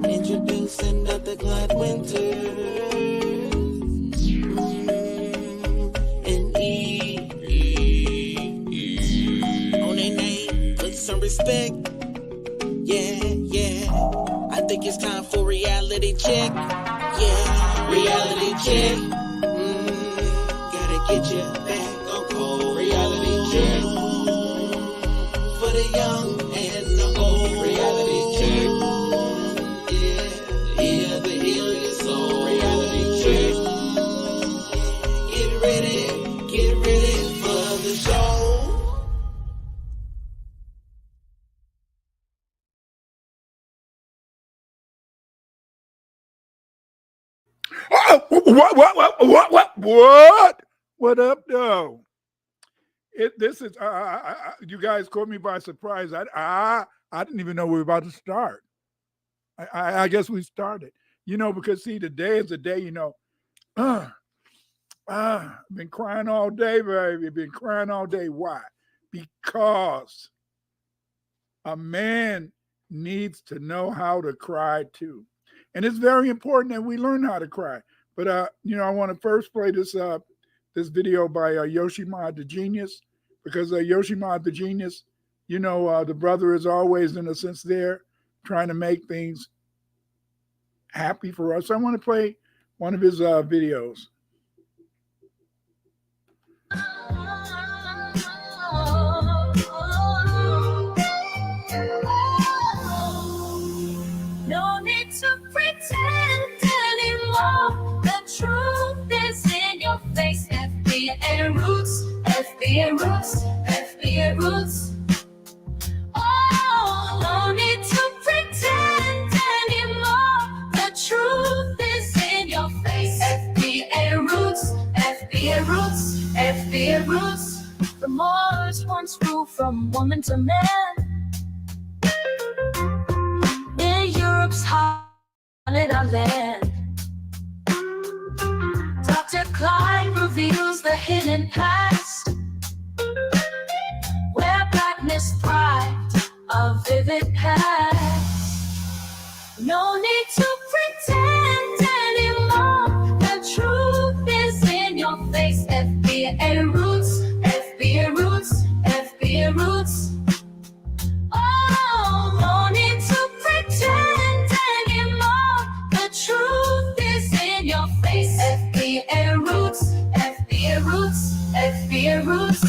Introducing Dr. Clyde Winter and on their name, put some respect. Yeah. I think it's time for reality check. Yeah, reality check. Gotta get you back on cold. Reality check. For the young and the old. Reality check. Yeah, the heal your soul. Reality check. Get ready for the show. What up, though? This is you guys caught me by surprise. I didn't even know we were about to start. I guess we started. Because see, today is the day. I've been crying all day, baby. Been crying all day. Why? Because a man needs to know how to cry too, and it's very important that we learn how to cry. But I want to first play this video by Yoshimod the Genius, because Yoshimod the Genius, the brother is always, in a sense, there trying to make things happy for us. I want to play one of his videos. No need to pretend anymore. The truth is in your face. FBA roots, FBA roots, FBA roots. Oh, no need to pretend anymore. The truth is in your face. FBA roots, FBA roots, FBA roots. Remorse once grew from woman to man. In Europe's haunted our land. Dr. Clyde reveals the hidden past, where blackness thrived, a vivid past. No need to pretend anymore. The truth is in your face. FBA roots, FBA roots, FBA roots. Oh, no need to pretend anymore. The truth is in your face. FBA roots, FBA roots, FBA roots.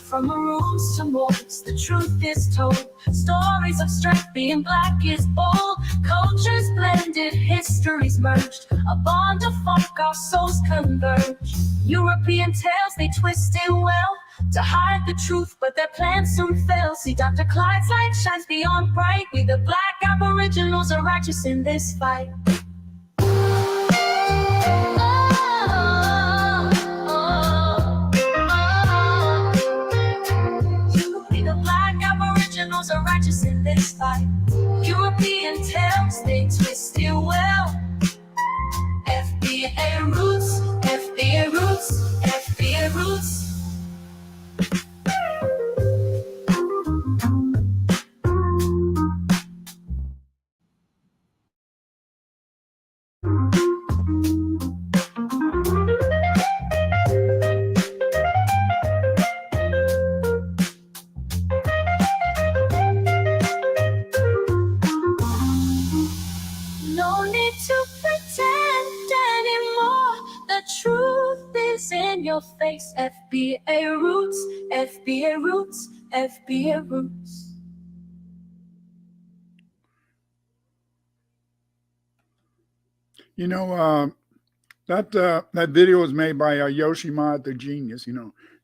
From rooms to moors, the truth is told. Stories of strength, being black is bold. Cultures blended, histories merged. A bond of funk, our souls converge. European tales, they twisted well to hide the truth, but their plans soon fail. See, Dr. Clyde's light shines beyond bright. We the black aboriginals are righteous in this fight. Are righteous in this fight. European tales, they twist it well. FBA roots, FBA roots, FBA roots. Face FBA roots, FBA roots, FBA roots. That video was made by Yoshimod the Genius.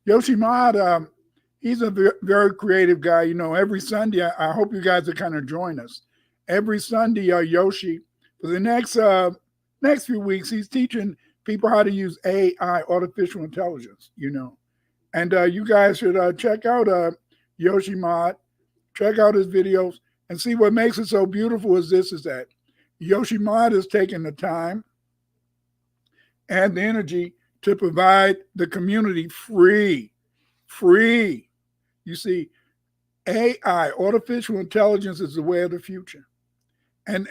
Yoshimod, he's a very creative guy. Every Sunday, I hope you guys will kind of join us. Every Sunday, Yoshi, for the next few weeks, he's teaching people how to use AI, artificial intelligence, And you guys should check out Yoshimod, check out his videos, and see what makes it so beautiful is that Yoshimod has taken the time and the energy to provide the community free. You see, AI, artificial intelligence, is the way of the future. And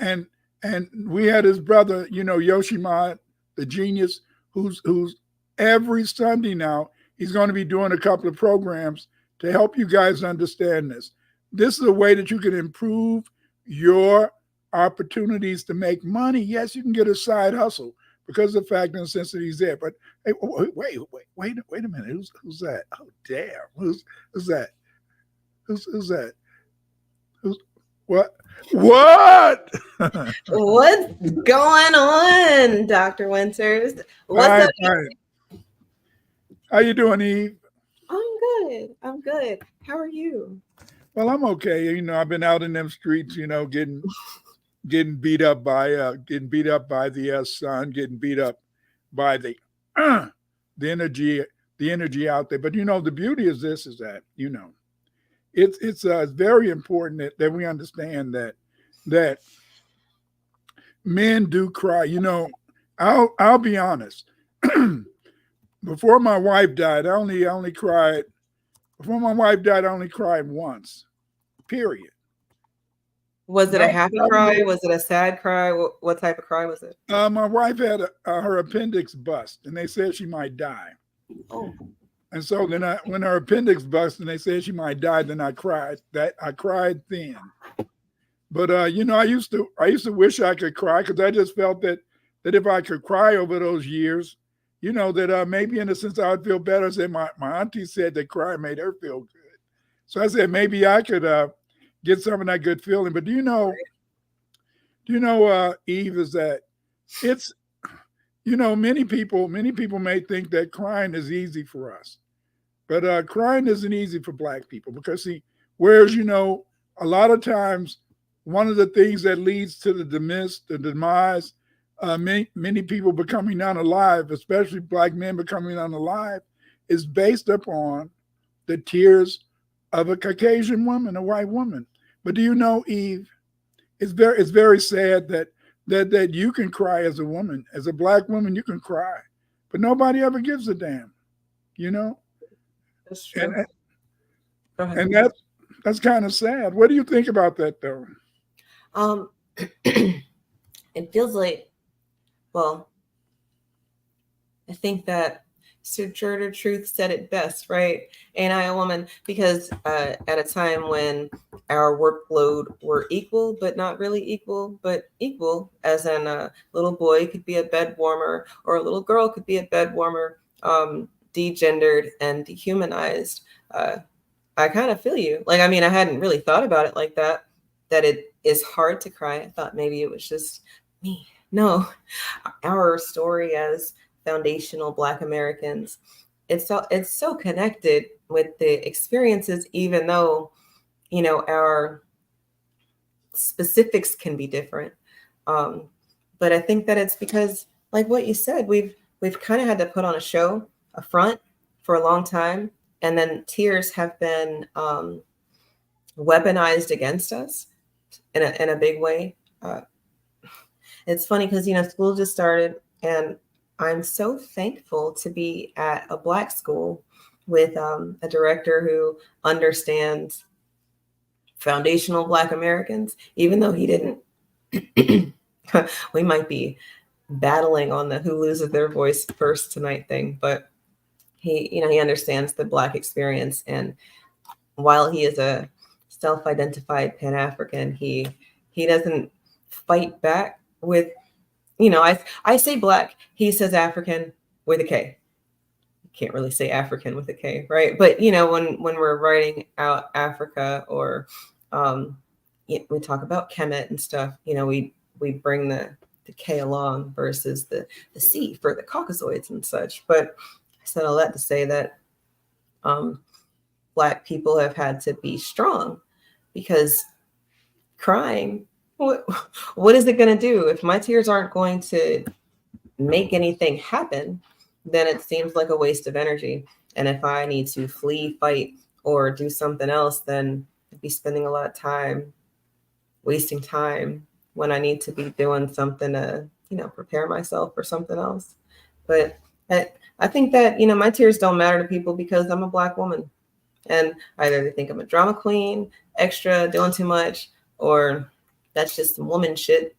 we had his brother, Yoshima, the genius, who's every Sunday now, he's going to be doing a couple of programs to help you guys understand this. This is a way that you can improve your opportunities to make money. Yes, you can get a side hustle because of the fact and sense that he's there. But hey, wait a minute. Who's that? Oh, damn. Who's that? Who's that? Who's what? What? What's going on, Dr. Winters? What's up? Right. How you doing, Eve? I'm good. How are you? Well, I'm okay. I've been out in them streets, getting beat up by the sun, getting beat up by the energy out there. But the beauty is this: is that it's very important that we understand that men do cry. I'll be honest. Before my wife died, I only cried. Before my wife died, I only cried once. Period. Was it a happy cry? Was it a sad cry? What type of cry was it? My wife had her appendix bust, and they said she might die. Oh. And so then, when her appendix bust, and they said she might die, then I cried. I cried then. But I used to wish I could cry, because I just felt that if I could cry over those years, that maybe in a sense I would feel better. I said my auntie said that crying made her feel good. So I said maybe I could get some of that good feeling. But do you know, Eve, is that it's, many people may think that crying is easy for us. But crying isn't easy for Black people, because see, whereas, a lot of times one of the things that leads to the demise, many people becoming unalive, especially Black men becoming unalive, is based upon the tears of a Caucasian woman, a white woman. But do you know, Eve, it's very sad that you can cry as a woman, as a Black woman, you can cry, but nobody ever gives a damn, That's true. And that's kind of sad. What do you think about that, though? It feels like, well, I think that Sir Gerda Truth said it best, right? Ain't I a woman? Because at a time when our workload were equal, but not really equal, but equal, as in a little boy could be a bed warmer, or a little girl could be a bed warmer, degendered and dehumanized. I kind of feel you. I hadn't really thought about it like that it is hard to cry. I thought maybe it was just me. No, our story as foundational Black Americans, it's so connected with the experiences, even though, our specifics can be different. But I think that it's because, like what you said, we've kind of had to put on a show, a front, for a long time. And then tears have been weaponized against us in a big way. It's funny because, school just started, and I'm so thankful to be at a Black school with a director who understands foundational Black Americans, even though he didn't. We might be battling on the who loses their voice first tonight thing, but he understands the Black experience. And while he is a self-identified Pan-African, he doesn't fight back with, I say Black, he says African with a K. You can't really say African with a K, right? But when we're writing out Africa, or we talk about Kemet and stuff, we bring the K along versus the C for the Caucasoids and such. But I said all that to say that Black people have had to be strong, because crying, what is it going to do? If my tears aren't going to make anything happen, then it seems like a waste of energy. And if I need to flee, fight, or do something else, then I'd be spending a lot of time, wasting time, when I need to be doing something to, prepare myself for something else. But I think that, you know, my tears don't matter to people because I'm a Black woman. And either they think I'm a drama queen, extra, doing too much, or that's just some woman shit.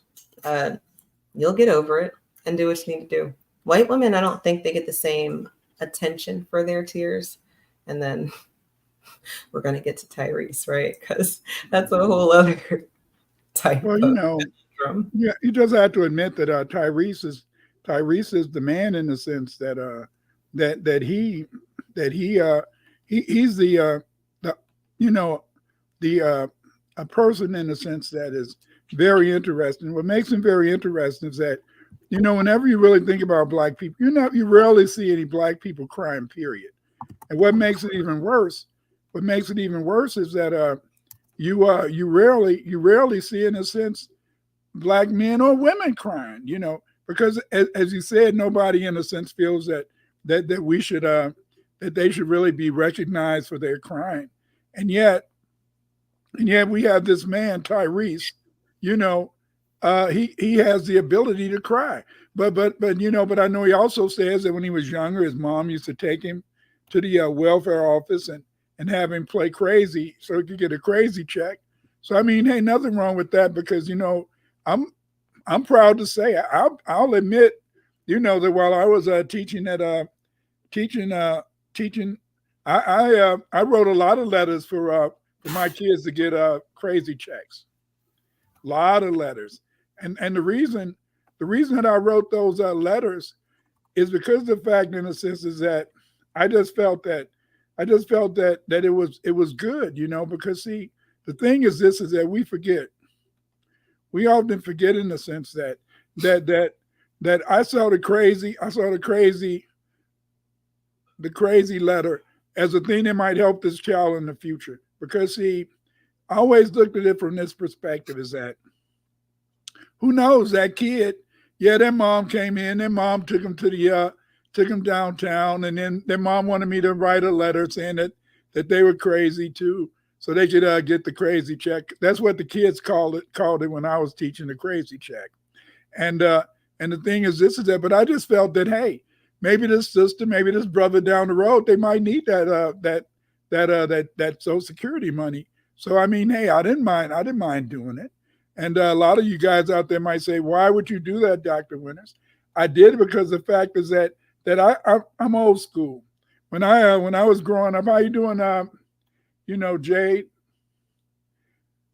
You'll get over it and do what you need to do. White women, I don't think they get the same attention for their tears. And then we're going to get to Tyrese, right? Because that's a whole other type Well, of drum. yeah, you just have to admit that Tyrese is the man in the sense that that he's the you know the a person in the sense that is very interesting. What makes him very interesting is that whenever you really think about Black people, you rarely see any Black people crying. Period. And what makes it even worse is that you rarely see, in a sense, Black men or women crying. Because as you said, nobody in a sense feels that we should that they should really be recognized for their crying. And yet we have this man Tyrese. He has the ability to cry. But I know he also says that when he was younger, his mom used to take him to the welfare office and have him play crazy so he could get a crazy check. So I mean, hey, nothing wrong with that, because I'm proud to say I'll admit, that while I was teaching, I wrote a lot of letters for my kids to get crazy checks. A lot of letters, and the reason that I wrote those letters is because the fact, in a sense, is that I just felt that it was good, because see, the thing is this, is that we often forget, in the sense that I saw the crazy letter as a thing that might help this child in the future. Because see, I always looked at it from this perspective, is that who knows, that kid, yeah, their mom came in, their mom took him took him downtown, and then their mom wanted me to write a letter saying that they were crazy too, so they could get the crazy check. That's what the kids called it when I was teaching, the crazy check. And the thing is this, is that, but I just felt that, hey, maybe this sister, maybe this brother down the road, they might need that Social Security money. So I mean, hey, I didn't mind doing it. And a lot of you guys out there might say, why would you do that, Dr. Winters? I did it because the fact is that I'm old school. When I was growing up, how you doing, Jade,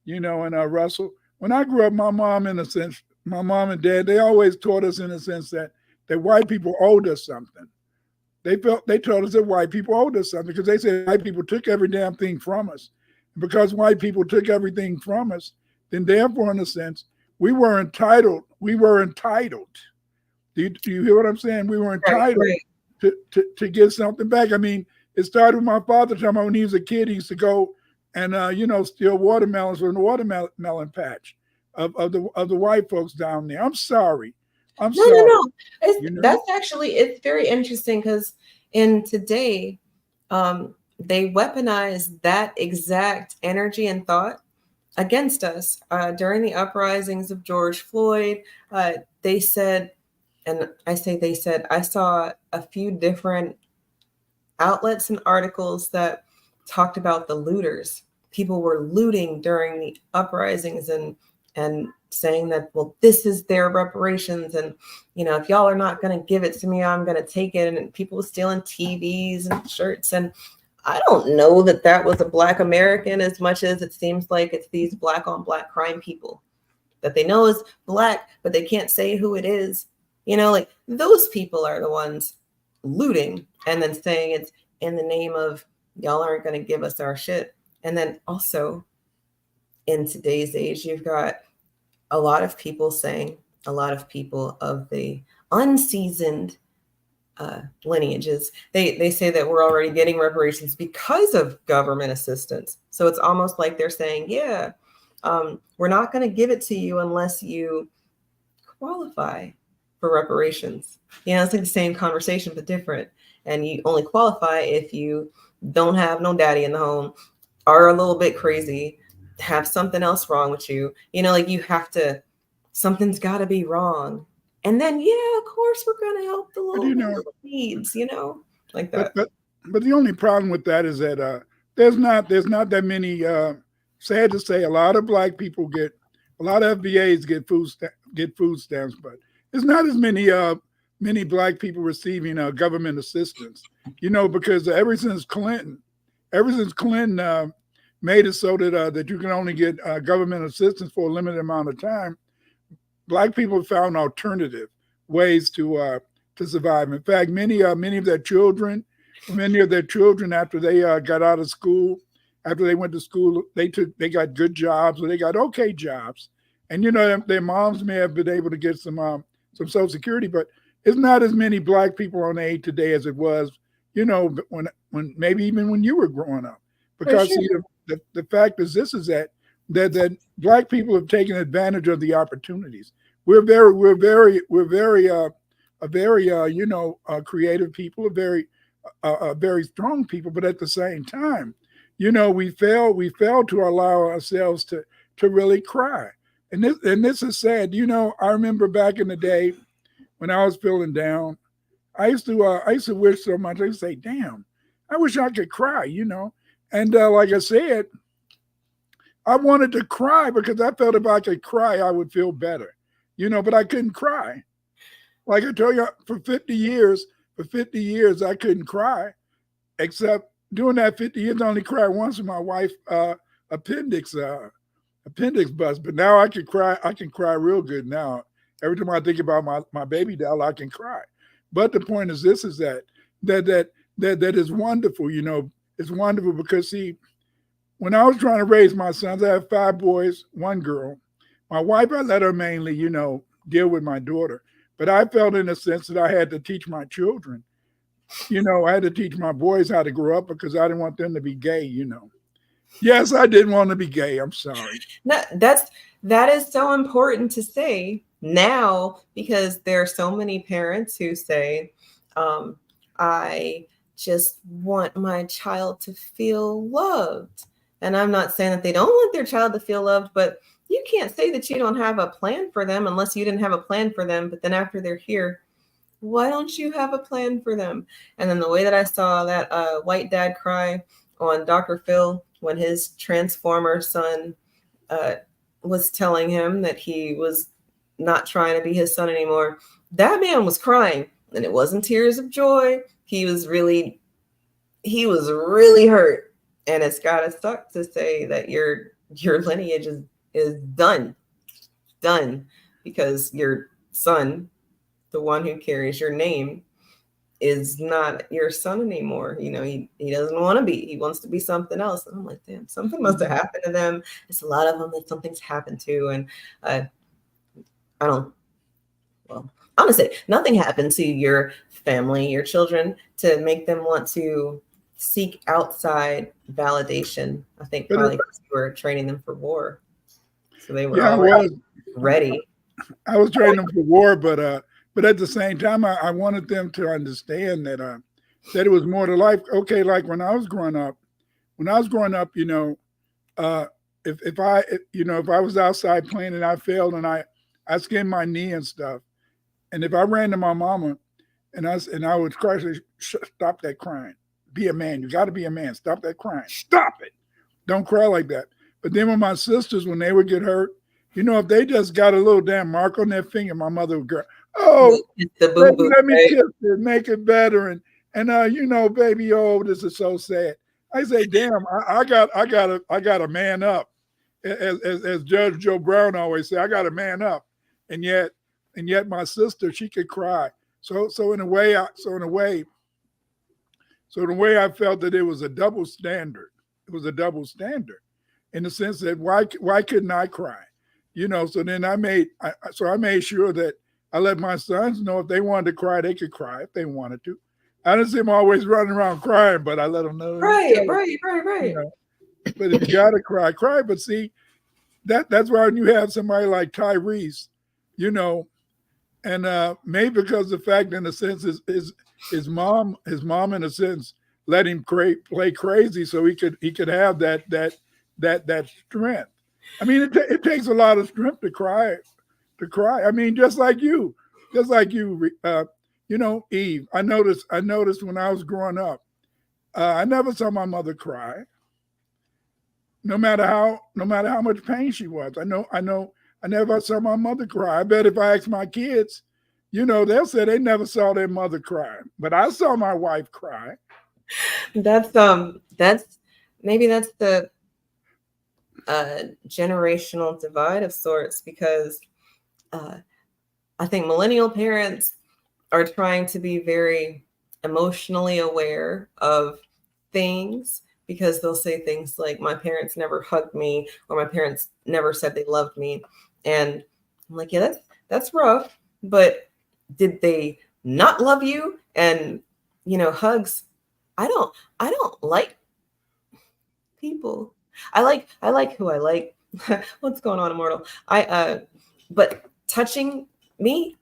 and Russell? When I grew up, my mom and dad, they always taught us, in a sense, that white people owed us something. They told us that white people owed us something, because they said white people took every damn thing from us. And because white people took everything from us, then therefore, in a sense, we were entitled. Do you hear what I'm saying? We were entitled to get something back. I mean, it started with my father talking about when he was a kid, he used to go and steal watermelons from the watermelon patch of the white folks down there. I'm sorry. No. That's actually, it's very interesting, because in today, they weaponize that exact energy and thought against us. During the uprisings of George Floyd, they said, and I say they said, I saw a few different outlets and articles that talked about the looters. People were looting during the uprisings and saying that, well, this is their reparations. And, if y'all are not going to give it to me, I'm going to take it. And people were stealing TVs and shirts. And I don't know that was a Black American, as much as it seems like it's these Black on Black crime people that they know is Black, but they can't say who it is. Like those people are the ones looting and then saying it's in the name of, y'all aren't going to give us our shit. And then also in today's age, you've got a lot of people of the unseasoned lineages, they say that we're already getting reparations because of government assistance. So it's almost like they're saying, yeah, we're not going to give it to you unless you qualify for reparations. It's like the same conversation, but different. And you only qualify if you don't have no daddy in the home, are a little bit crazy, have something else wrong with you. Like you have to, something's got to be wrong And then, yeah, of course, we're going to help the But little you know, needs, like but that. but but the only problem with that is that there's not that many. Sad to say, a lot of black people get a lot of FBAs get food stamps, but there's not as many black people receiving government assistance. Because ever since Clinton made it so that you can only get government assistance for a limited amount of time, black people have found alternative ways to survive. In fact, many of their children after they got out of school, after they went to school, they got good jobs or they got okay jobs, and their moms may have been able to get some Social Security, but it's not as many black people on aid today as it was, when maybe even when you were growing up, For because sure. see, the fact is this is that black people have taken advantage of the opportunities. We're very a very creative people, a very strong people, but at the same time, we fail to allow ourselves to really cry. And this is sad. I remember back in the day when I was feeling down, I used to wish so much. I used to say, "Damn, I wish I could cry." And like I said, I wanted to cry because I felt if I could cry, I would feel better. But I couldn't cry. Like I told you, for 50 years, I couldn't cry, except during that 50 years, I only cried once when my wife appendix appendix bust. But now I can cry. I can cry real good now. Every time I think about my baby doll, I can cry. But the point is this: is that is wonderful. It's wonderful because see, when I was trying to raise my sons, I have 5 boys, 1 girl. My wife, I let her mainly, deal with my daughter. But I felt in a sense that I had to teach my children. I had to teach my boys how to grow up because I didn't want them to be gay. Yes, I didn't want to be gay. I'm sorry. No, that is so important to say now, because there are so many parents who say, I just want my child to feel loved. And I'm not saying that they don't want their child to feel loved, but you can't say that you don't have a plan for them unless you didn't have a plan for them. But then after they're here, why don't you have a plan for them? And then the way that I saw that white dad cry on Dr. Phil when his transformer son was telling him that he was not trying to be his son anymore, that man was crying, and it wasn't tears of joy. He was really hurt. And it's gotta suck to say that your lineage is done, because your son, the one who carries your name, is not your son anymore. He doesn't want to be. He wants to be something else. And I'm like, damn, something must have happened to them. It's a lot of them that something's happened to. And I don't, well, honestly, nothing happened to your family, your children, to make them want to seek outside validation. I think But probably because you were training them for war. So they were yeah, already ready. I was training them for war, but at the same time, I wanted them to understand that it was more to life. Okay, like when I was growing up, if I was outside playing and I failed and I skinned my knee and stuff, and if I ran to my mama and I would cry, say, stop that crying, be a man. You got to be a man. Stop that crying. Stop it. Don't cry like that. But then when my sisters, when they would get hurt, if they just got a little damn mark on their finger, my mother would go, "Oh, The boo-boo, let me right? kiss it, make it better." And baby, oh, this is so sad. I say, damn, I got a man up. As Judge Joe Brown always say, I got a man up. And yet my sister, she could cry. So in a way, I felt that it was a double standard. It was a double standard in the sense that why couldn't I cry? So then I made sure that I let my sons know if they wanted to cry, they could cry if they wanted to. I didn't see them always running around crying, but I let them know. Right. But if you gotta cry, cry. But see, that's why when you have somebody like Tyrese, and maybe because the fact, in a sense, is his mom in a sense let him play crazy so he could have that strength. I mean, it takes a lot of strength to cry. I mean, just like you, just like you, Eve. I noticed when I was growing up, I never saw my mother cry, no matter how much pain she was. I never saw my mother cry. I bet if I ask my kids, they'll say they never saw their mother cry, but I saw my wife cry. That's maybe that's the generational divide of sorts, because I think millennial parents are trying to be very emotionally aware of things, because they'll say things like, my parents never hugged me, or my parents never said they loved me. And I'm like, yeah, that's rough, but did they not love you? And hugs. I don't like people. I like who I like. What's going on, Immortal? But touching me,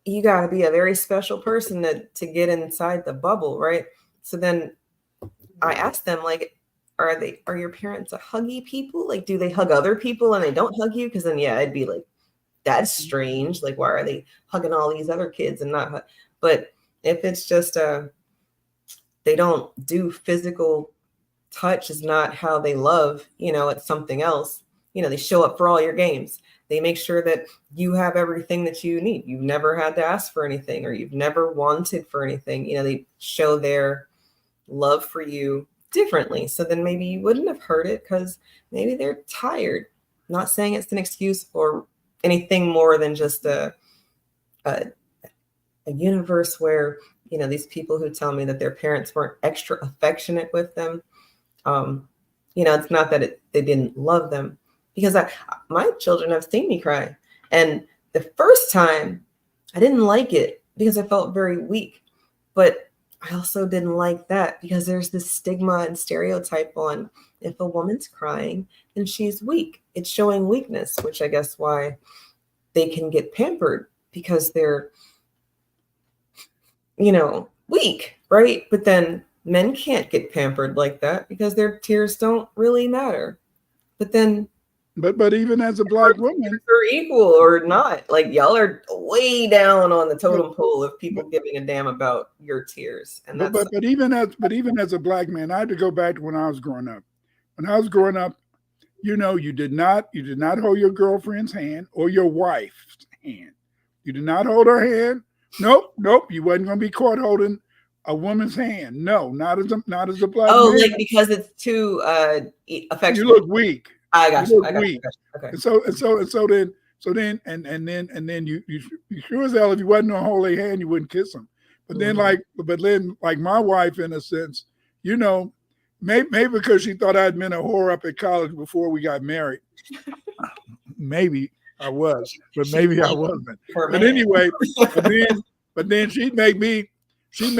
you got to be a very special person to get inside the bubble, right? So then I asked them, like, are your parents a huggy people? Like, do they hug other people and they don't hug you? Because then, yeah, I'd be like, that's strange. Like, why are they hugging all these other kids and not hug? But if it's just they don't do physical touch, is not how they love, it's something else. They show up for all your games. They make sure that you have everything that you need. You've never had to ask for anything, or you've never wanted for anything. They show their love for you differently. So then maybe you wouldn't have heard it, because maybe they're tired. Not saying it's an excuse or anything more than just a universe where, these people who tell me that their parents weren't extra affectionate with them. It's not that they didn't love them, because my children have seen me cry. And the first time I didn't like it because I felt very weak, but I also didn't like that because there's this stigma and stereotype on, if a woman's crying, then she's weak. It's showing weakness, which I guess why they can get pampered, because they're, weak, right? But then men can't get pampered like that because their tears don't really matter. But then, but even as a Black woman, are equal or not. Like, y'all are way down on the totem pole of people giving a damn about your tears. And but even as a Black man, I had to go back to when I was growing up. When I was growing up, you did not hold your girlfriend's hand or your wife's hand. You did not hold her hand. Nope. You wasn't going to be caught holding a woman's hand. No, not as a Black man. Like, because it's too affectionate. You look weak. I got you. Weak. Okay. And so then you sure as hell, if you wasn't on hold their hand, you wouldn't kiss them. But then like my wife, in a sense, maybe because she thought I'd been a whore up at college before we got married. Maybe I was, but maybe I wasn't. But anyway, but then she'd make me, she'd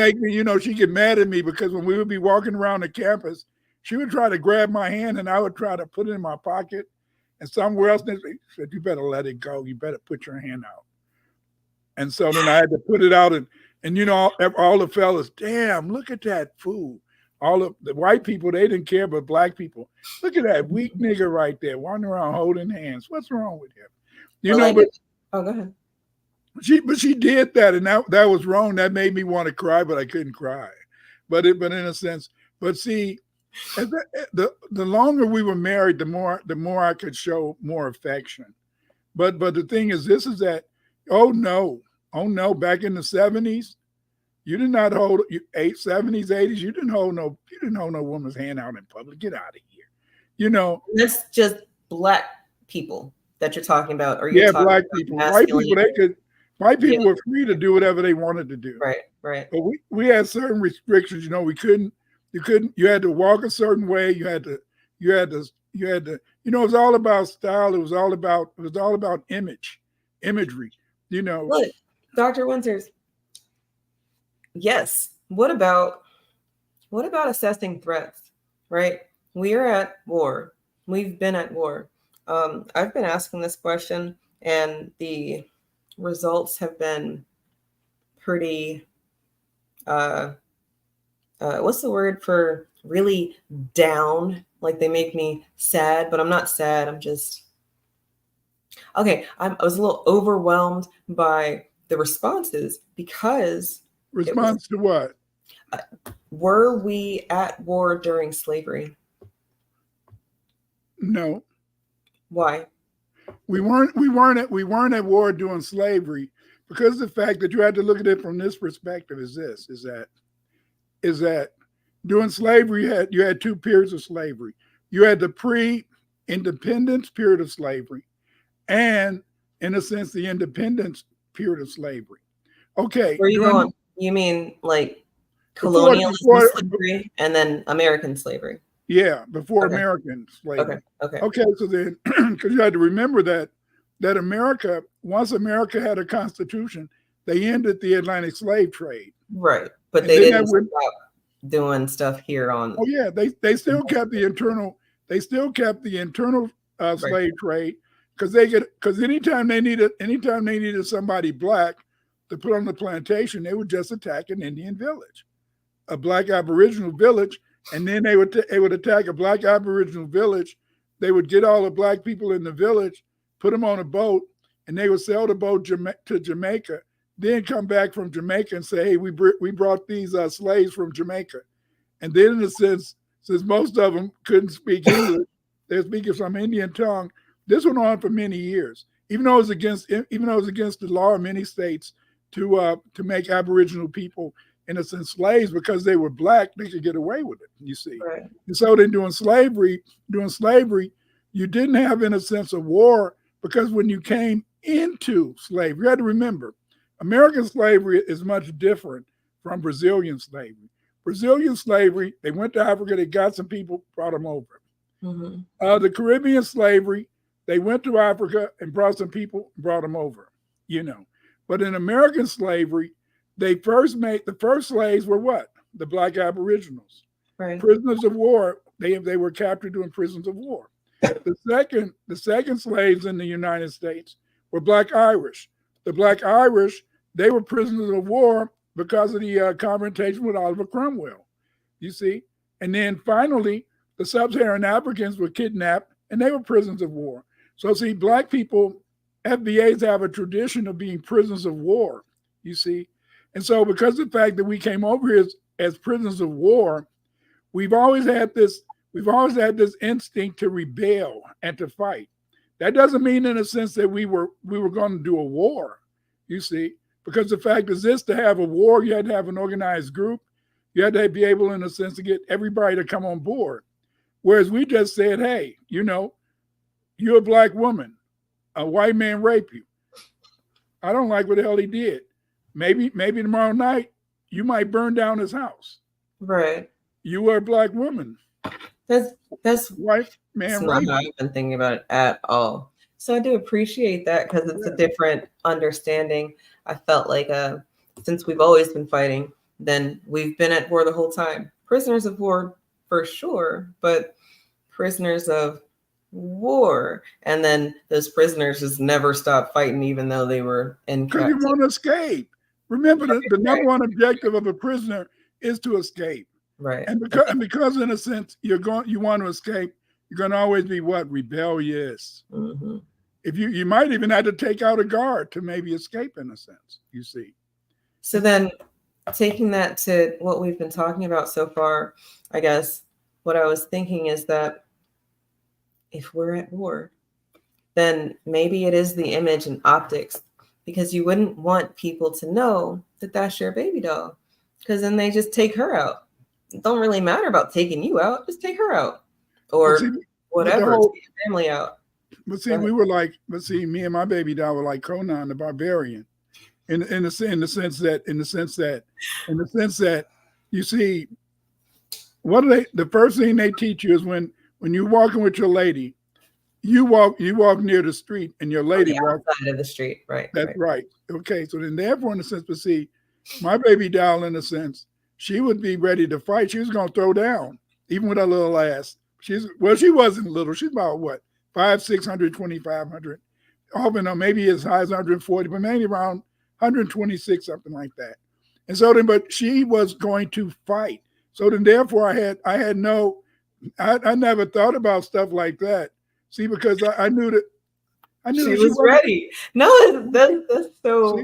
get mad at me because when we would be walking around the campus, she would try to grab my hand and I would try to put it in my pocket, and somewhere else she said, you better let it go. You better put your hand out. And so then I had to put it out, and all the fellas, damn, look at that fool. All of the white people, they didn't care, but Black people, look at that weak nigga right there wandering around holding hands. What's wrong with him? Go ahead. She did that, and that was wrong. That made me want to cry, but I couldn't cry. But in a sense, but see, the longer we were married, the more I could show more affection. But the thing is, this is that, oh no, back in the 70s, you did not hold 70s, 80s. You didn't hold no woman's hand out in public. Get out of here. That's just Black people that you're talking about, or Black people. White people were free to do whatever they wanted to do. Right. But we had certain restrictions. You had to walk a certain way. You had to. It was all about style. It was all about imagery. Look, Dr. Winters. Yes. What about assessing threats? Right. We are at war. We've been at war. I've been asking this question, and the results have been pretty, what's the word for really down? Like, they make me sad, but I'm not sad. I'm just, okay. I was a little overwhelmed by the responses, because Response to what? were we at war during slavery? No, Why? we weren't at war during slavery, because the fact that you had to look at it from this perspective is that during slavery you had two periods of slavery. You had the pre-independence period of slavery, and in a sense the independence period of slavery. Okay. Where you going? You mean like colonialism slavery and then American slavery? Yeah, before American slavery. Okay. So then, because you had to remember that America, once America had a constitution, they ended the Atlantic slave trade. Right, but they didn't stop doing stuff here on. Oh yeah, they still kept the internal. They still kept the internal slave trade, because anytime they needed somebody black to put on the plantation, they would just attack an Indian village, a black Aboriginal village, and then they would attack a black Aboriginal village. They would get all the black people in the village, put them on a boat, and they would sail the boat to Jamaica. Then come back from Jamaica and say, "Hey, we brought these slaves from Jamaica," and then in a sense, since most of them couldn't speak English, they're speaking some Indian tongue. This went on for many years, even though it was against the law of many states to make Aboriginal people, in a sense, slaves, because they were black. They could get away with it. You see, right. And so then during slavery, you didn't have, in a sense, a war, because when you came into slavery, you had to remember, American slavery is much different from Brazilian slavery. Brazilian slavery, they went to Africa, they got some people, brought them over. Mm-hmm. The Caribbean slavery, they went to Africa and brought some people, brought them over, But in American slavery, the first slaves were what? The black Aboriginals. Right. Prisoners of war, they were captured doing prisons of war. The second slaves in the United States were black Irish. The black Irish, they were prisoners of war because of the confrontation with Oliver Cromwell, you see. And then finally, the sub-Saharan Africans were kidnapped, and they were prisoners of war. So see, black people, FBAs have a tradition of being prisoners of war, you see. And so because of the fact that we came over here as prisoners of war, we've always had this instinct to rebel and to fight. That doesn't mean, in a sense, that we were going to do a war, you see, because the fact is this: to have a war, you had to have an organized group. You had to be able, in a sense, to get everybody to come on board. Whereas we just said, hey, you're a black woman, a white man raped you. I don't like what the hell he did. Maybe tomorrow night you might burn down his house. Right. You were a black woman. That's white man. That's not how I've been thinking about it at all. So I do appreciate that, because it's a different understanding. I felt like since we've always been fighting, then we've been at war the whole time. Prisoners of war for sure, but prisoners of war, and then those prisoners just never stopped fighting, even though they were in captivity. Because you want to escape. Remember, the number one objective of a prisoner is to escape. Right. And because in a sense you want to escape, you're going to always be what? Rebellious. Mm-hmm. If you might even have to take out a guard to maybe escape, in a sense, you see. So then, taking that to what we've been talking about so far, I guess what I was thinking is that if we're at war, then maybe it is the image and optics, because you wouldn't want people to know that that's your baby doll, because then they just take her out. It don't really matter about taking you out, just take her out, or whatever, take your family out. But see, me and my baby doll were like Conan the Barbarian, in the sense that you see, the first thing they teach you is when you're walking with your lady, you walk near the street, and your lady walks outside of the street, right? That's right. Okay, so then therefore, in a sense, but see, my baby doll, in a sense, she would be ready to fight. She was going to throw down, even with her little ass. She wasn't little. She's about what, 500, 600, 2,500, often maybe as high as 140, but mainly around 126, something like that. And so then, but she was going to fight. So then, therefore, I never thought about stuff like that. See, because I knew that she was ready. No, that's so.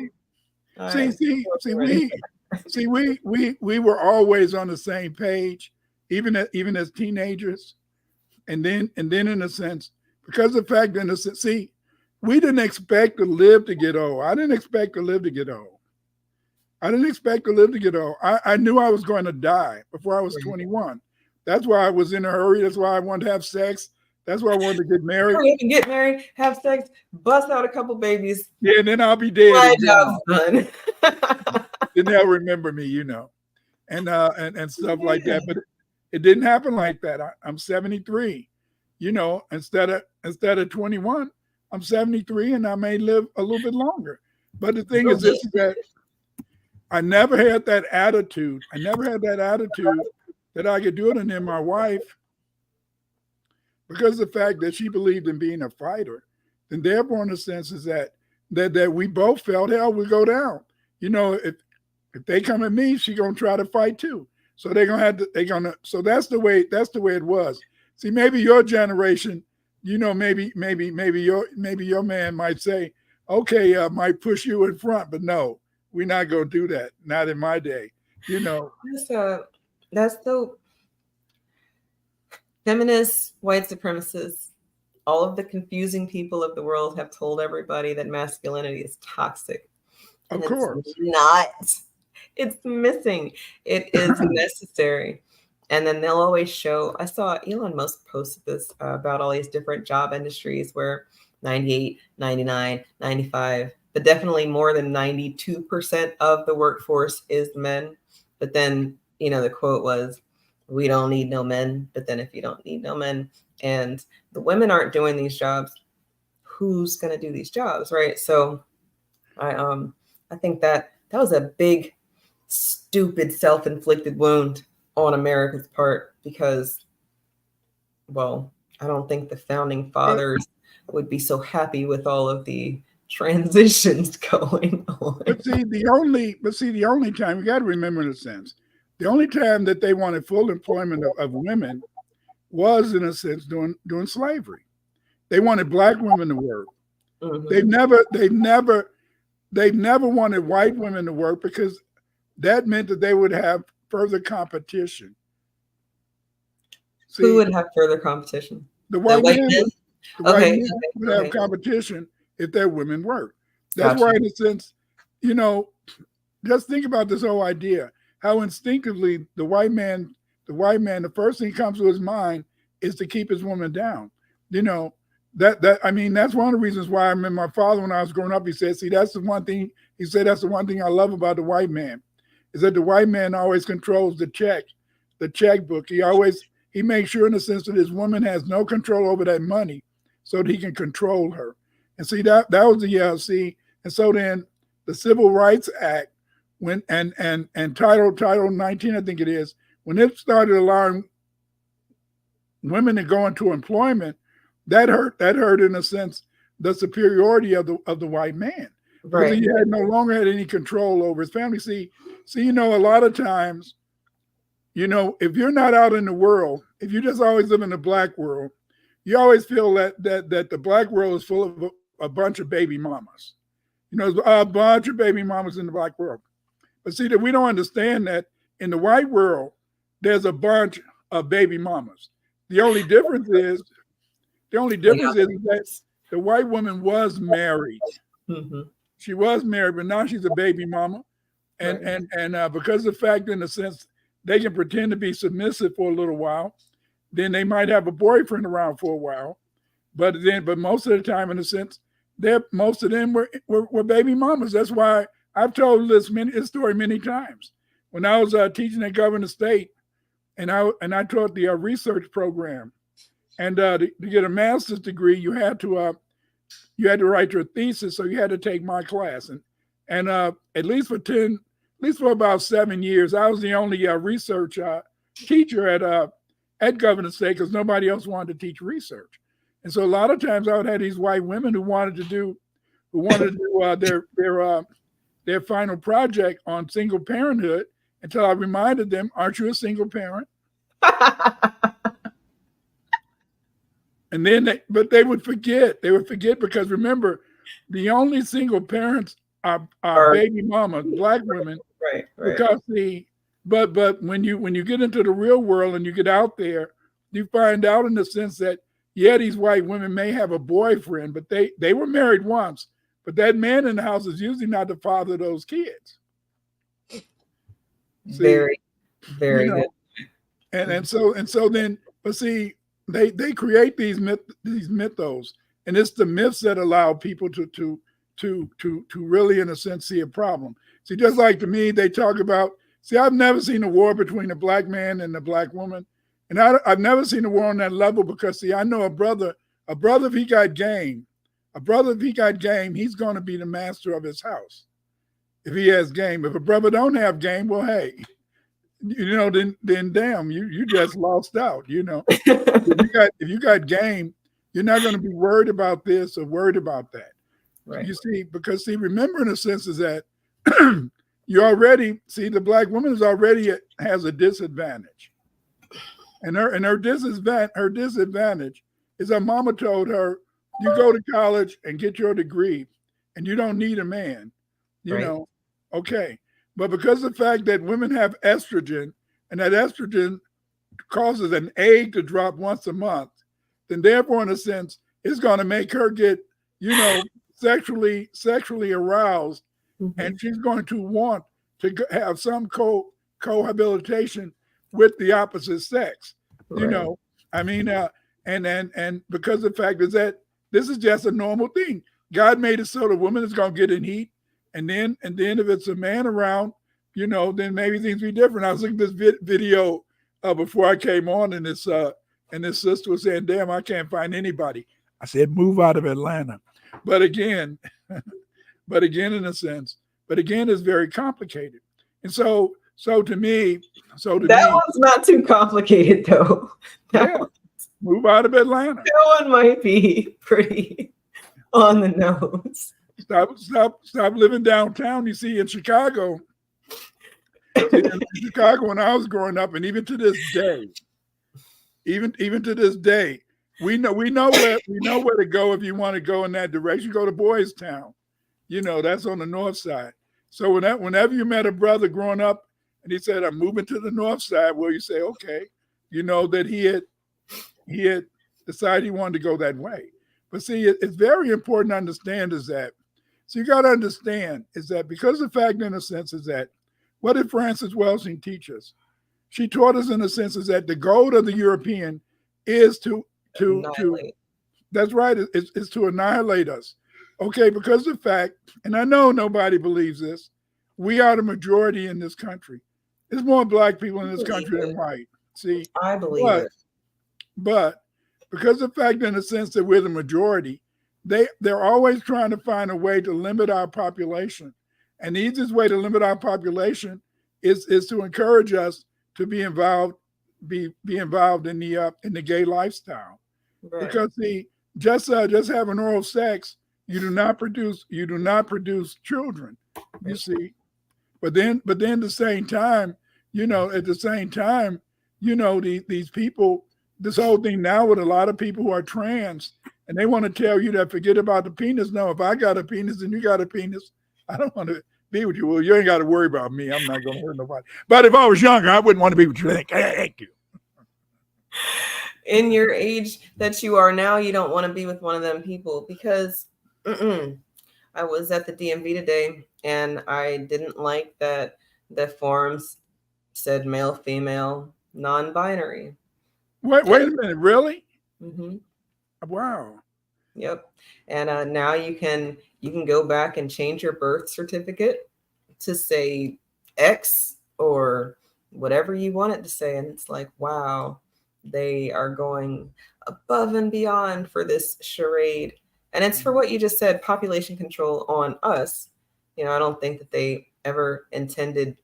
See, we were always on the same page, even as teenagers, and then in a sense, because the fact in a sense, see, we didn't expect to live to get old. I didn't expect to live to get old. I knew I was going to die before I was 21. That's why I was in a hurry. That's why I wanted to have sex. That's why I wanted to get married. You can get married, have sex, bust out a couple babies. Yeah, and then I'll be dead. My job's done. Then they'll remember me, and stuff like that. But it didn't happen like that. I'm 73. Instead of 21, I'm 73, and I may live a little bit longer. But the thing is this, is that I never had that attitude. That I could do it. And then my wife, because of the fact that she believed in being a fighter, then therefore, in a sense, is that we both felt hell would go down. If they come at me, she gonna try to fight too. So so that's the way it was. See, maybe your generation, maybe your man might say, okay, might push you in front, but no, we're not gonna do that. Not in my day, That's the feminists, white supremacists, all of the confusing people of the world have told everybody that masculinity is toxic. Of course. It's not. It's missing. It is necessary. And then they'll always show, I saw Elon Musk posted this about all these different job industries where 98, 99, 95, but definitely more than 92% of the workforce is men. But then, the quote was, we don't need no men. But then if you don't need no men and the women aren't doing these jobs, who's going to do these jobs, right? So I think that was a big, stupid, self-inflicted wound on America's part because, well, I don't think the founding fathers would be so happy with all of the transitions going on. But see, the only time, you got to remember in a sense, the only time that they wanted full employment of women was, in a sense, during slavery. They wanted black women to work. Mm-hmm. They've never wanted white women to work because that meant that they would have further competition. See, who would have further competition? The white men. Would have competition if their women worked. That's why, in a sense, just think about this whole idea. How instinctively the white man, the first thing that comes to his mind is to keep his woman down. That's one of the reasons why I remember my father when I was growing up, he said, that's the one thing I love about the white man, is that the white man always controls the checkbook. He makes sure, in a sense, that his woman has no control over that money so that he can control her. And see, that was and so then the Civil Rights Act, when and Title 19, I think it is, when it started allowing women to go into employment, that hurt in a sense the superiority of the white man. Right. Because he no longer had any control over his family. See, a lot of times, if you're not out in the world, if you just always live in the black world, you always feel that the black world is full of a bunch of baby mamas. There's a bunch of baby mamas in the black world. But see, that we don't understand that in the white world, there's a bunch of baby mamas. The only difference is that the white woman was married. Mm-hmm. She was married, but now she's a baby mama. And because of the fact, in a sense, they can pretend to be submissive for a little while, then they might have a boyfriend around for a while. But most of the time, in a sense, most of them were baby mamas. That's why I've told this story many times. When I was teaching at Governor State, and I taught the research program, and to get a master's degree, you had to write your thesis, so you had to take my class, and at least for about 7 years, I was the only research teacher at Governor State because nobody else wanted to teach research, and so a lot of times I would have these white women who wanted to do their final project on single parenthood until I reminded them, "Aren't you a single parent?" And then, but they would forget. They would forget because remember, the only single parents our baby mamas, black women, Right. because but when you get into the real world and you get out there, you find out in the sense that yeah, these white women may have a boyfriend, but they were married once, but that man in the house is usually not the father of those kids. See, Very, very good. And so then, but see, they create these mythos, and it's the myths that allow people to really, in a sense, see a problem. See, just like to me, they talk about. See, I've never seen a war between a black man and a black woman, and I've never seen a war on that level because see, I know a brother if he got game, he's going to be the master of his house if he has game. If a brother don't have game, well, hey. Then damn, you just lost out. If you got game, you're not going to be worried about this or worried about that. Right. You see, because remember in a sense is that you already see the black woman has a disadvantage, and her disadvantage is her mama told her, you go to college and get your degree, and you don't need a man. Okay. But because of the fact that women have estrogen, and that estrogen causes an egg to drop once a month, then therefore, in a sense, it's going to make her get, sexually aroused, and she's going to want to have some cohabitation with the opposite sex. Right. And because the fact is that this is just a normal thing. God made it so the woman is going to get in heat. And then if it's a man around, then maybe things be different. I was looking at this video before I came on, and this sister was saying, "Damn, I can't find anybody." I said, "Move out of Atlanta." But again, in a sense, it's very complicated. And so to me, that one's not too complicated though. Move out of Atlanta. That one might be pretty on the nose. Stop living downtown. You see, in Chicago, when I was growing up, and even to this day, we know where to go if you want to go in that direction. Go to Boys Town, that's on the north side. So whenever you met a brother growing up, and he said, "I'm moving to the north side," well, you say, okay, that he had decided he wanted to go that way. But see, it's very important to understand is that. So you got to understand is that because the fact, in a sense, is that what did Frances Welsing teach us? She taught us, in a sense, is that the goal of the European is to that's right, is to annihilate us. Okay, because the fact, and I know nobody believes this, we are the majority in this country. There's more black people in this country than white. See, I believe it. But because of the fact, in a sense, that we're the majority, they're always trying to find a way to limit our population. And the easiest way to limit our population is to encourage us to be involved in the gay lifestyle. Right. Because just having oral sex, you do not produce children, you see. But then at the same time, these people, this whole thing now with a lot of people who are trans, and they want to tell you that forget about the penis. No, if I got a penis and you got a penis, I don't want to be with you. Well, you ain't got to worry about me. I'm not going to hurt nobody. But if I was younger, I wouldn't want to be with you. Thank you. In your age that you are now, you don't want to be with one of them people because I was at the DMV today and I didn't like that the forms said male, female, non-binary. Wait a minute, really? Mm-hmm. Wow. Yep. And now you can go back and change your birth certificate to say X or whatever you want it to say. And it's like, wow, they are going above and beyond for this charade. And it's for what you just said, population control on us. I don't think that they ever intended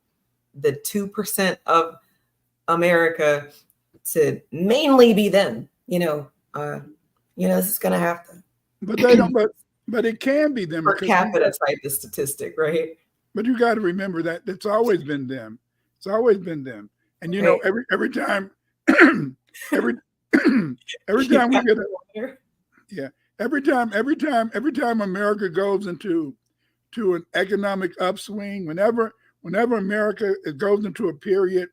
the 2% of America to mainly be them. This is going to have to. But they don't. But it can be them. Per capita type of statistic, right? But you got to remember that it's always been them. It's always been them. And right. Every time, every time we get every time America goes into to an economic upswing, whenever America goes into a period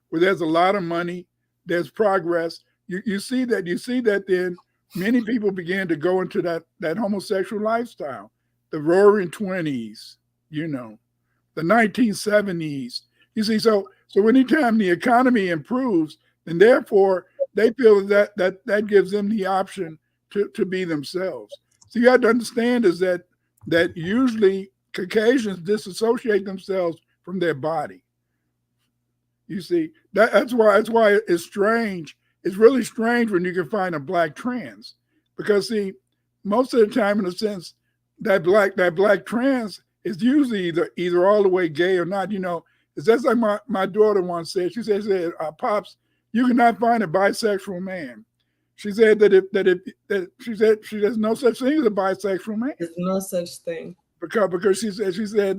where there's a lot of money, there's progress, you see that then many people began to go into that homosexual lifestyle. The roaring 20s, the 1970s. You see, so anytime the economy improves, then therefore they feel that gives them the option to be themselves. So you have to understand is that usually Caucasians disassociate themselves from their body. You see, that's why it's strange. It's really strange when you can find a black trans, because see, most of the time, in a sense, that black trans is usually either all the way gay or not. It's just like my daughter once said. She said, "Pops, you cannot find a bisexual man." She said that she said there's no such thing as a bisexual man. There's no such thing. Because she said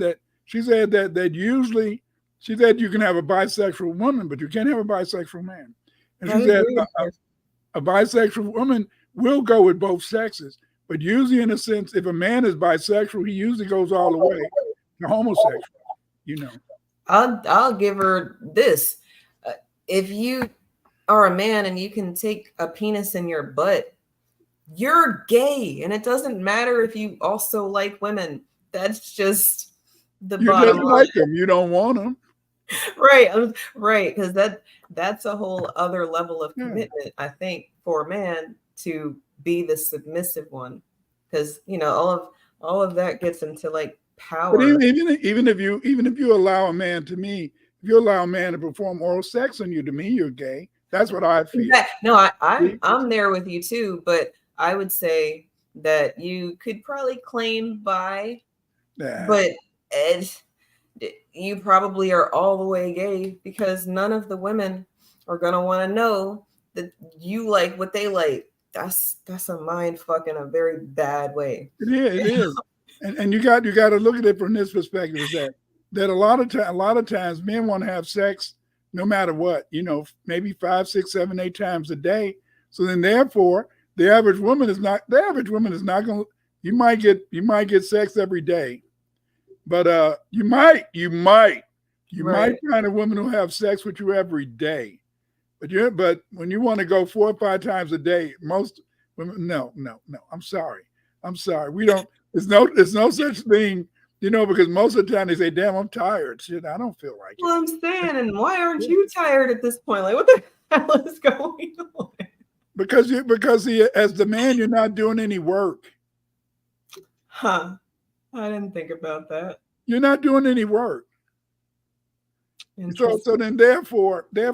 that usually she said you can have a bisexual woman, but you can't have a bisexual man. And she said a bisexual woman will go with both sexes, but usually, in a sense, if a man is bisexual, he usually goes all the way to homosexual. I'll give her this: if you are a man and you can take a penis in your butt, you're gay, and it doesn't matter if you also like women. That's just the bottom line. Like them, you don't want them. Right, because that's a whole other level of commitment, I think, for a man to be the submissive one, because all of that gets into like power. But even if you allow a man to perform oral sex on you, to me you're gay. That's what I feel. No, I'm there with you too, but I would say that you could probably claim bi, but you probably are all the way gay, because none of the women are gonna want to know that you like what they like. That's a mind fuck in a very bad way. It is. And you got to look at it from this perspective, is that a lot of times men want to have sex no matter what, maybe 5, 6, 7, 8 times a day. So then therefore the average woman is not going to, you might get sex every day, but you might find a woman who have sex with you every day. But when you want to go 4 or 5 times a day, most women, no. I'm sorry. We don't. There's no such thing, because most of the time they say, "Damn, I'm tired. Shit, I don't feel like it." Well, I'm saying, and why aren't you tired at this point? Like, what the hell is going on? Because as the man, you're not doing any work. Huh? I didn't think about that. You're not doing any work. So then therefore, I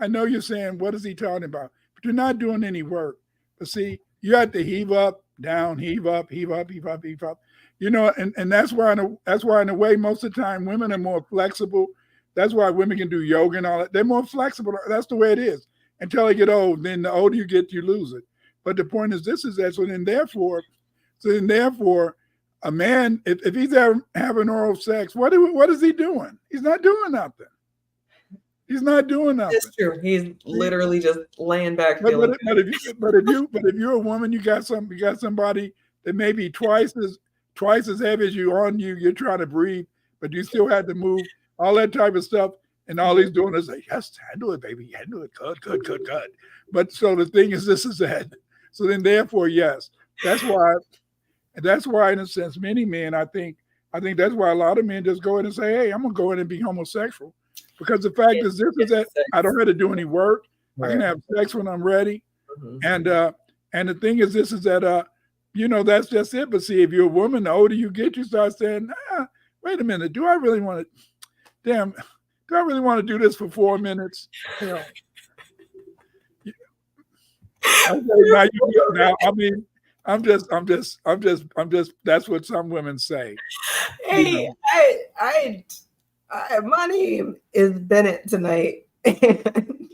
know you're saying, what is he talking about? But you're not doing any work. But see, you have to heave up, down, heave up. And that's why in a way, most of the time women are more flexible. That's why women can do yoga and all that. They're more flexible. That's the way it is. Until they get old, then the older you get, you lose it. But the point is, so then therefore, a man, if he's having oral sex, what is he doing? He's not doing nothing. That's true. He's literally just laying back. But if you're a woman, you got somebody that may be twice as heavy as you on you. You're trying to breathe, but you still have to move. All that type of stuff, and all he's doing is say, "Yes, handle it, baby, handle it, good." But so the thing is, this is that. So then, therefore, yes, that's why, in a sense, many men, I think that's why a lot of men just go in and say, "Hey, I'm gonna go in and be homosexual," because the fact is that I don't have to do any work. Right. I can have sex when I'm ready, and the thing is that that's just it. But see, if you're a woman, the older you get, you start saying, "Wait a minute, do I really want to? Damn, do I really want to do this for 4 minutes?" Now, I mean, I'm just. That's what some women say. Hey, I my name is Bennett tonight, and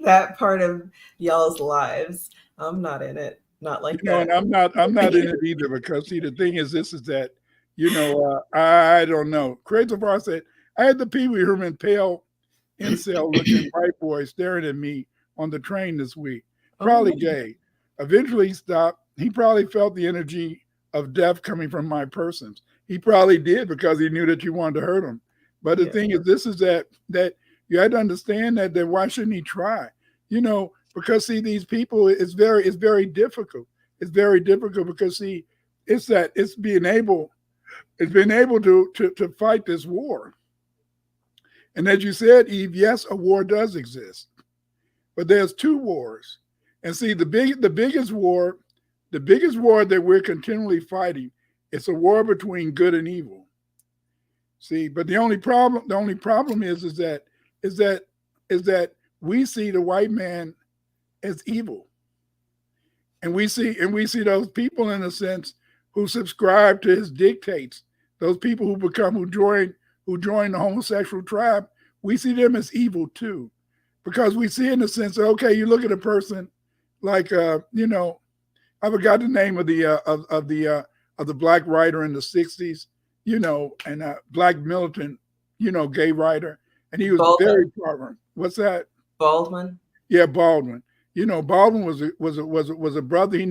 that part of y'all's lives, I'm not in it. Not like that. And I'm not in it either, because see, the thing is that I don't know. Crazy Bar said I had the Pee Wee Herman pale incel looking white boy staring at me on the train this week. Probably gay. Eventually he stopped. He probably felt the energy of death coming from my persons. He probably did because he knew that you wanted to hurt him. But the Yeah. thing is, this is that you had to understand that why shouldn't he try? Because see, these people, it's very difficult. It's very difficult because see, it's being able to fight this war. And as you said, Eve, yes, a war does exist, but there's two wars. And see, the biggest war that we're continually fighting, it's a war between good and evil. See, but the only problem is that we see the white man as evil. And we see those people, in a sense, who subscribe to his dictates, those people who join the homosexual tribe, we see them as evil too. Because we see, in the sense that, okay, you look at a person like I forgot the name of the black writer in the 60s, and a black militant, gay writer. And he was Baldwin. very prominent. What's that? Baldwin. Yeah, Baldwin. Baldwin was a brother. He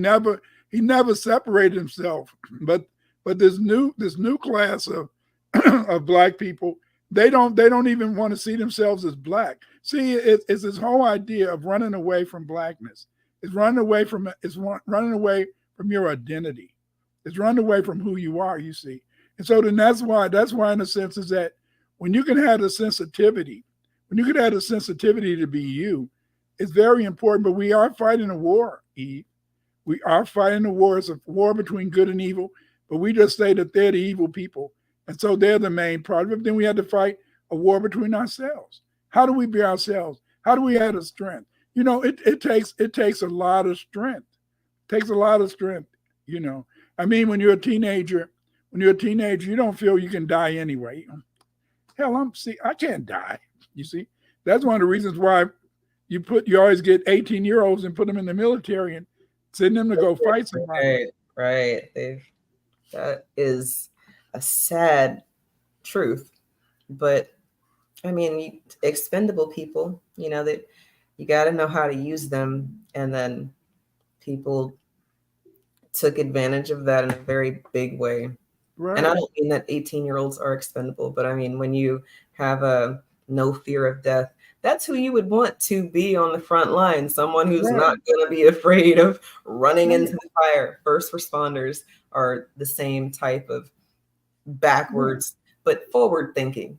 never separated himself. But this new class of of black people, they don't even want to see themselves as black. See, it's this whole idea of running away from blackness. It's running away from your identity. It's running away from who you are, you see. And so then that's why in a sense is that when you can have the sensitivity, to be you, it's very important. But we are fighting a war, Eve. We are fighting a war. It's a war between good and evil, but we just say that they're the evil people. And so they're the main part of it. Then we had to fight a war between ourselves. How do we be ourselves? How do we have the strength? It takes a lot of strength. It takes a lot of strength, I mean, when you're a teenager, you don't feel you can die anyway. Hell, I can't die. You see, that's one of the reasons why you always get 18-year-olds and put them in the military and send them to go fight somebody. Right. That is a sad truth, but I mean, expendable people, that you got to know how to use them, and then people took advantage of that in a very big way. Right. And I don't mean that 18-year-olds are expendable, but I mean, when you have a no fear of death, that's who you would want to be on the front line. Someone who's not going to be afraid of running into the fire. First responders are the same type of backwards, but forward thinking,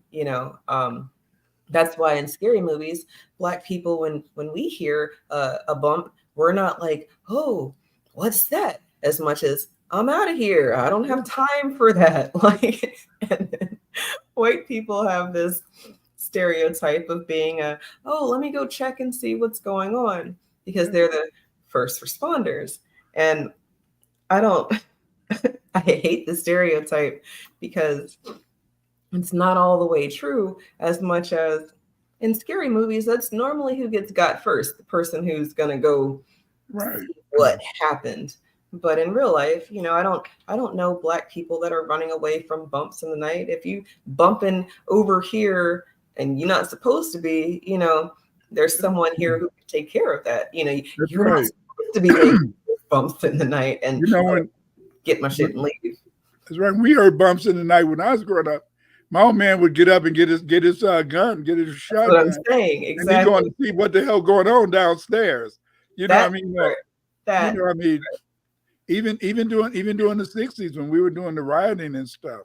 that's why in scary movies, Black people, when we hear a bump, we're not like, oh, what's that? As much as, I'm out of here. I don't have time for that. And then white people have this stereotype of being let me go check and see what's going on, because they're the first responders. And I hate the stereotype, because it's not all the way true, as much as in scary movies, that's normally who gets got first, the person who's going to go see what happened. But in real life, I don't know Black people that are running away from bumps in the night. If you bumping over here and you're not supposed to be, there's someone here who can take care of that. You're not supposed to be making bumps in the night and get my shit and leave. That's right. We heard bumps in the night when I was growing up. My old man would get up and get his gun, get his shotgun. That's what I'm saying. Exactly. And he's going to see what the hell going on downstairs. Even during the 60s when we were doing the rioting and stuff,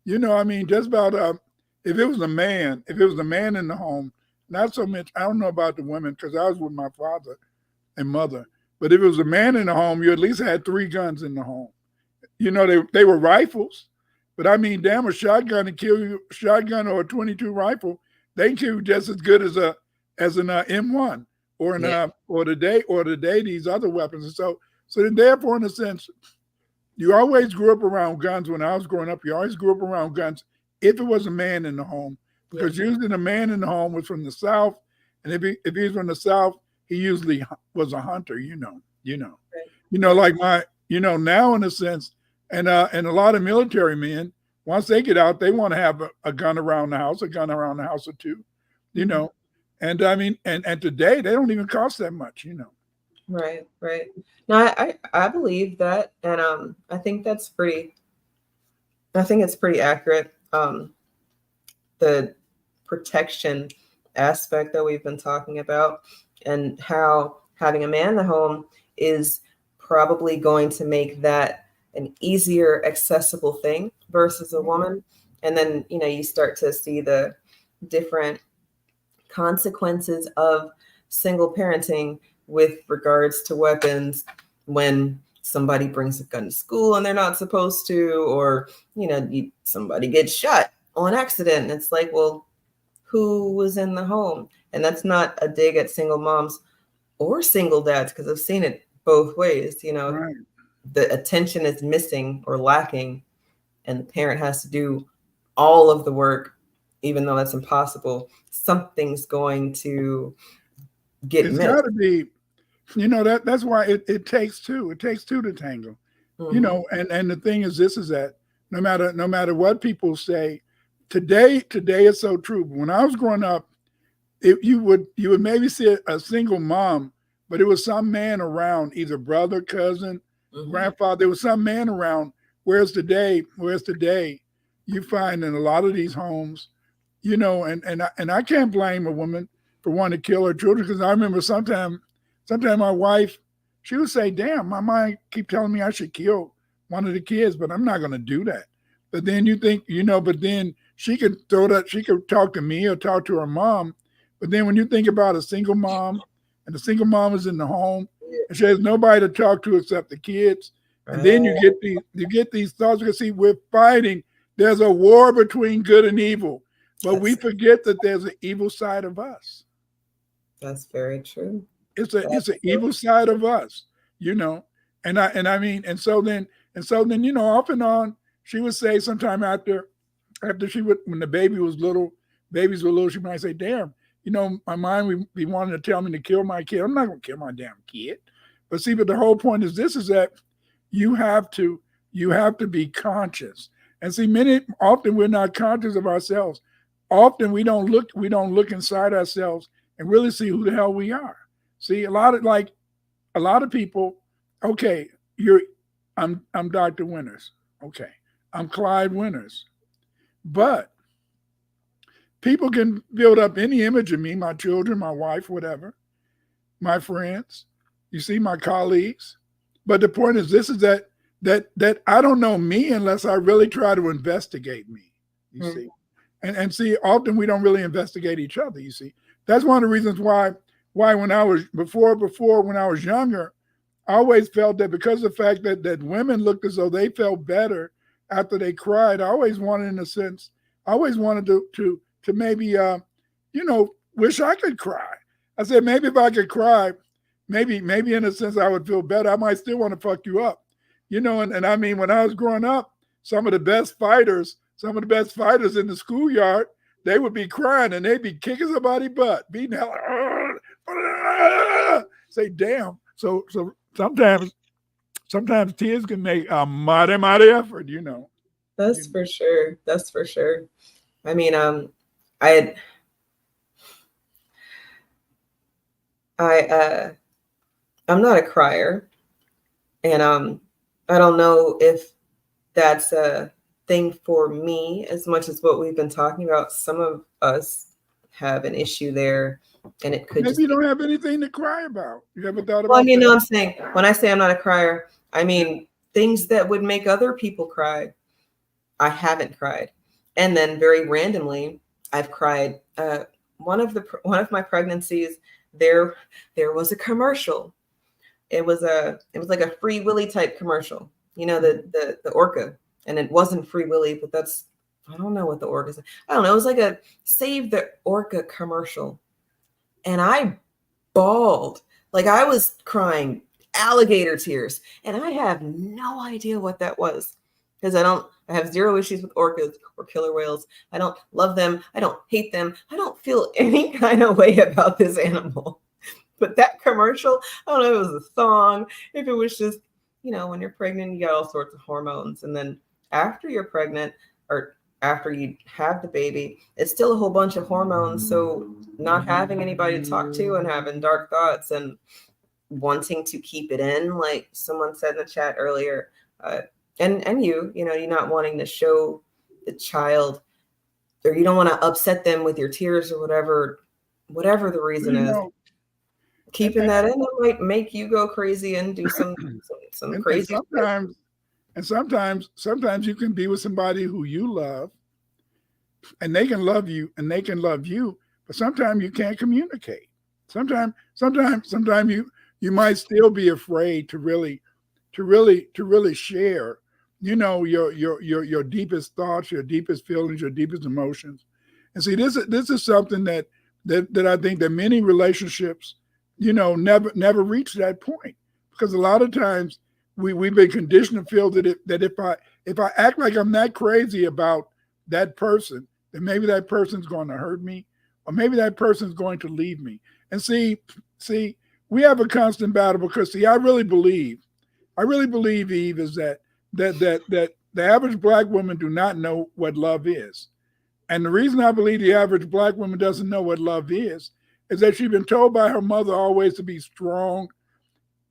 just about if it was a man in the home, not so much, I don't know about the women because I was with my father and mother, but if it was a man in the home, you at least had 3 guns in the home. They were rifles, but I mean, damn, a shotgun or a 22 rifle, they can kill you just as good as an M1 or today these other weapons. And so then therefore, in a sense, you always grew up around guns. When I was growing up, you always grew up around guns if it was a man in the home, because usually the man in the home was from the South, and if he's from the South, he usually was a hunter. Like now in a sense, and a lot of military men, once they get out, they want to have a gun around the house, or two, and I mean, and today they don't even cost that much, Right, right. No, I believe that, and I think that's pretty. I think it's pretty accurate. The protection aspect that we've been talking about, and how having a man in the home is probably going to make that an easier accessible thing versus a woman. And then, you start to see the different consequences of single parenting with regards to weapons when somebody brings a gun to school and they're not supposed to, or somebody gets shot on accident, and it's like, well, who was in the home? And that's not a dig at single moms or single dads, because I've seen it both ways. Right. The attention is missing or lacking, and the parent has to do all of the work, even though that's impossible. Something's going to get It's missed. got to be, that's why it takes two. It takes two to tango. And the thing is, this is that no matter what people say, today is so true. But when I was growing up, you would maybe see a single mom, but it was some man around, either brother, cousin, grandfather. There was some man around. Whereas today, you find in a lot of these homes, and I can't blame a woman for wanting to kill her children, because I remember sometime my wife, she would say, "Damn, my mind keep telling me I should kill one of the kids, but I'm not going to do that." But then you think, but then she could talk to me or talk to her mom. But then when you think about a single mom, and the single mom is in the home and she has nobody to talk to except the kids, and then you get these thoughts, because see, we're fighting. There's a war between good and evil, but we forget that there's an evil side of us. That's very true. It's an evil side of us, and I mean, and so then, off and on, she would say sometime after she would, when the babies were little, she might say, "Damn, my mind would be wanting to tell me to kill my kid. I'm not going to kill my damn kid." But see, but the whole point is this: is that you have to be conscious. And see, often we're not conscious of ourselves. Often we don't look inside ourselves and really see who the hell we are. See, a lot of people, okay, I'm Dr. Winters. Okay, I'm Clyde Winters. But people can build up any image of me, my children, my wife, whatever, my friends, you see, my colleagues. But the point is this: is that I don't know me unless I really try to investigate me, you see. And see, often we don't really investigate each other, you see. That's one of the reasons why when I was when I was younger, I always felt that because of the fact that women looked as though they felt better after they cried, I always wanted, in a sense, to maybe wish I could cry. I said, maybe if I could cry, maybe in a sense I would feel better. I might still want to fuck you up. And I mean, when I was growing up, some of the best fighters in the schoolyard, they would be crying and they'd be kicking somebody's butt, beating hell. Say, damn. So sometimes tears can make a mighty effort, That's for sure. That's for sure. I mean, I'm not a crier, and I don't know if that's a thing for me as much as what we've been talking about. Some of us have an issue there, and it could maybe you don't have anything to cry about. You ever thought about well, that? I'm saying, when I say I'm not a crier, I mean things that would make other people cry, I haven't cried. And then very randomly, I've cried. One of my pregnancies, there was a commercial. It was like a Free Willy type commercial, the orca. And it wasn't Free Willy, but I don't know what the orca is. I don't know. It was like a Save the Orca commercial. And I bawled. Like, I was crying alligator tears. And I have no idea what that was. Because I have zero issues with orcas or killer whales. I don't love them. I don't hate them. I don't feel any kind of way about this animal. But that commercial, I don't know if it was a song, if it was just, when you're pregnant, you got all sorts of hormones. And then after you're pregnant, or after you have the baby, it's still a whole bunch of hormones. So not having anybody to talk to and having dark thoughts, and wanting to keep it in, like someone said in the chat earlier, and you're not wanting to show the child, or you don't want to upset them with your tears or whatever the reason You is. know, Keeping and, that in, it might make you go crazy and do some and crazy shit. sometimes you can be with somebody who you love, and they can love you, but sometimes you can't communicate. Sometimes you might still be afraid to really share, your deepest thoughts, your deepest feelings, your deepest emotions. And see, this is something that I think that many relationships, never reach that point, because a lot of times we've been conditioned to feel that if I act like I'm that crazy about that person, then maybe that person's going to hurt me, or maybe that person's going to leave me. And see, we have a constant battle, because I really believe, Eve, is that the average Black woman do not know what love is. And the reason I believe the average Black woman doesn't know what love is that she's been told by her mother always to be strong.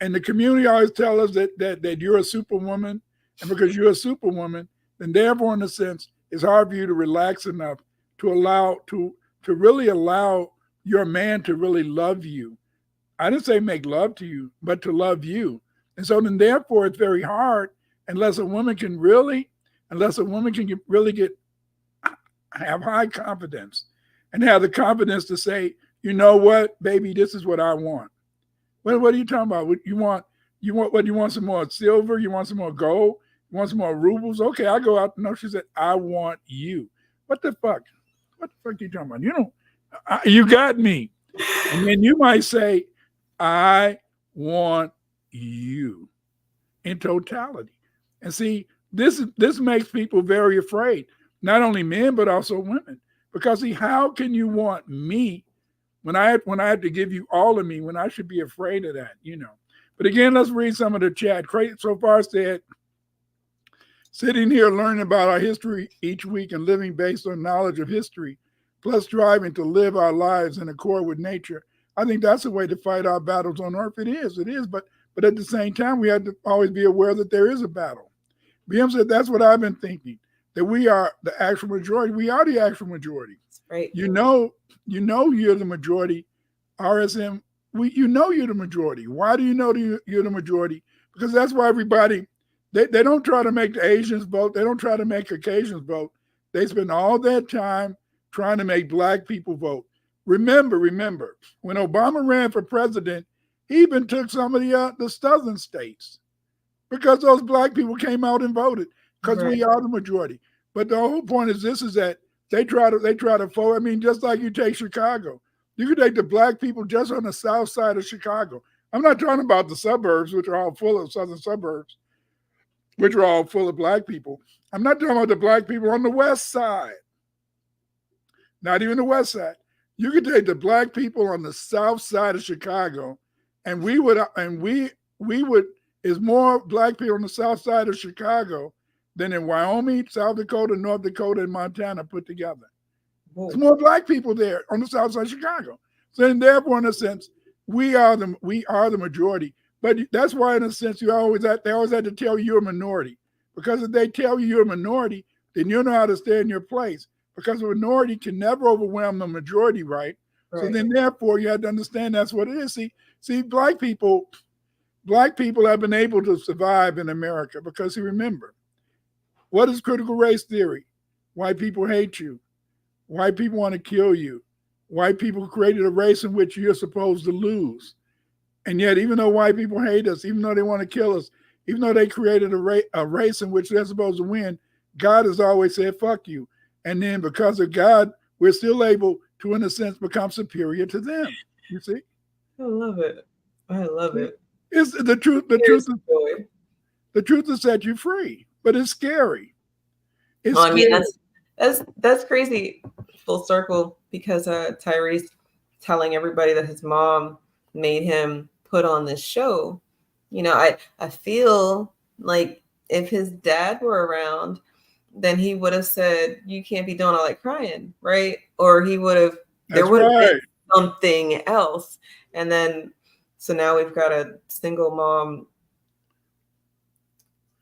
And the community always tell us that you're a superwoman. And because you're a superwoman, then therefore, in a sense, it's hard for you to relax enough to really allow your man to really love you. I didn't say make love to you, but to love you. And so then therefore it's very hard unless a woman can really have high confidence and have the confidence to say, you know what, baby, this is what I want. What are you talking about? You want some more silver? You want some more gold? You want some more rubles? Okay, I go out. No, she said, I want you. What the fuck? What the fuck are you talking about? You got me. And then you might say, I want you in totality. And see, this makes people very afraid, not only men, but also women. Because see, how can you want me when I have to give you all of me, when I should be afraid of that, But again, let's read some of the chat. Craig so far said, sitting here learning about our history each week and living based on knowledge of history, plus striving to live our lives in accord with nature. I think that's a way to fight our battles on earth. It is. But at the same time, we have to always be aware that there is a battle. BM said, that's what I've been thinking, that we are the actual majority. We are the actual majority. Right. You're the majority. RSM, you're the majority. Why do you know you're the majority? Because that's why everybody, they don't try to make the Asians vote. They don't try to make Caucasians vote. They spend all their time trying to make Black people vote. Remember, when Obama ran for president, he even took some of the southern states because those Black people came out and voted, because we are the majority. But the whole point is that they try to vote. I mean, just like you take Chicago, you could take the Black people just on the south side of Chicago. I'm not talking about the suburbs, which are all full of southern suburbs, which are all full of Black people. I'm not talking about the Black people on the west side. Not even the west side. You could take the Black people on the south side of Chicago, and is more Black people on the south side of Chicago than in Wyoming, South Dakota, North Dakota, and Montana put together. Whoa. There's more Black people there on the south side of Chicago. So then therefore, in a sense, we are the majority. But that's why, in a sense, they always have to tell you you're a minority. Because if they tell you you're a minority, then you know how to stay in your place. Because a minority can never overwhelm the majority, right? So then therefore you have to understand that's what it is. See, Black people have been able to survive in America because, remember, what is critical race theory? White people hate you. White people want to kill you. White people created a race in which you're supposed to lose. And yet, even though white people hate us, even though they want to kill us, even though they created a race in which they're supposed to win, God has always said, fuck you. And then because of God, we're still able to, in a sense, become superior to them. You see? I love it. It's the truth. The truth will set you free, but it's scary. I mean, that's crazy. Full circle, because Tyrese telling everybody that his mom made him put on this show. I feel like if his dad were around, then he would have said, you can't be doing all that crying, right? Or he would have, there would have been something else. And then So now we've got a single mom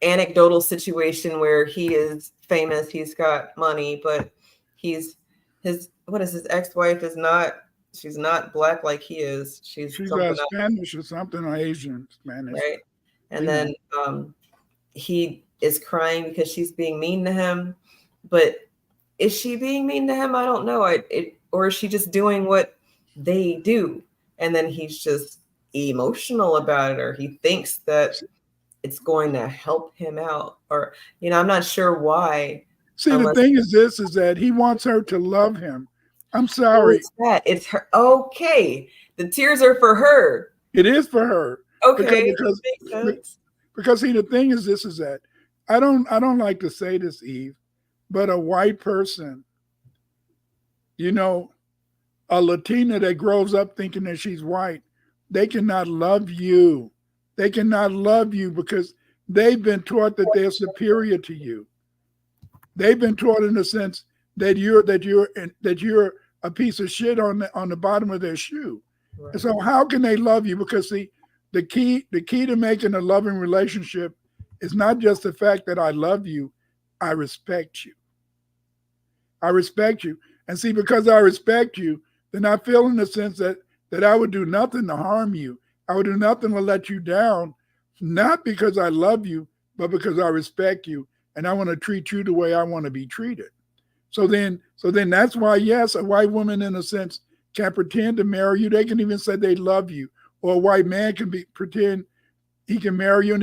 anecdotal situation where he is famous, he's got money, but his ex-wife is not, she's not black like he is. She's She's something else, Spanish or something, or Asian Spanish. right? And You then know. he is crying because she's being mean to him. But is she being mean to him? I don't know. Or is she just doing what they do? And then he's just emotional about it, or he thinks that it's going to help him out, or I'm not sure why. See, the thing is that he wants her to love him. I'm sorry. It's her. Okay, the tears are for her. It is for her. Okay, because see, the thing is that I don't like to say this, Eve, but a white person, a Latina that grows up thinking that she's white, they cannot love you. They cannot love you because they've been taught that they're superior to you. They've been taught in the sense that you're a piece of shit on the bottom of their shoe. Right. And so how can they love you? Because the key to making a loving relationship is not just the fact that I love you, I respect you. I respect you. And see, because I respect you, then I feel in the sense that I would do nothing to harm you. I would do nothing to let you down, not because I love you, but because I respect you and I want to treat you the way I want to be treated. So then that's why, yes, a white woman in a sense can pretend to marry you. They can even say they love you, or a white man can pretend he can marry you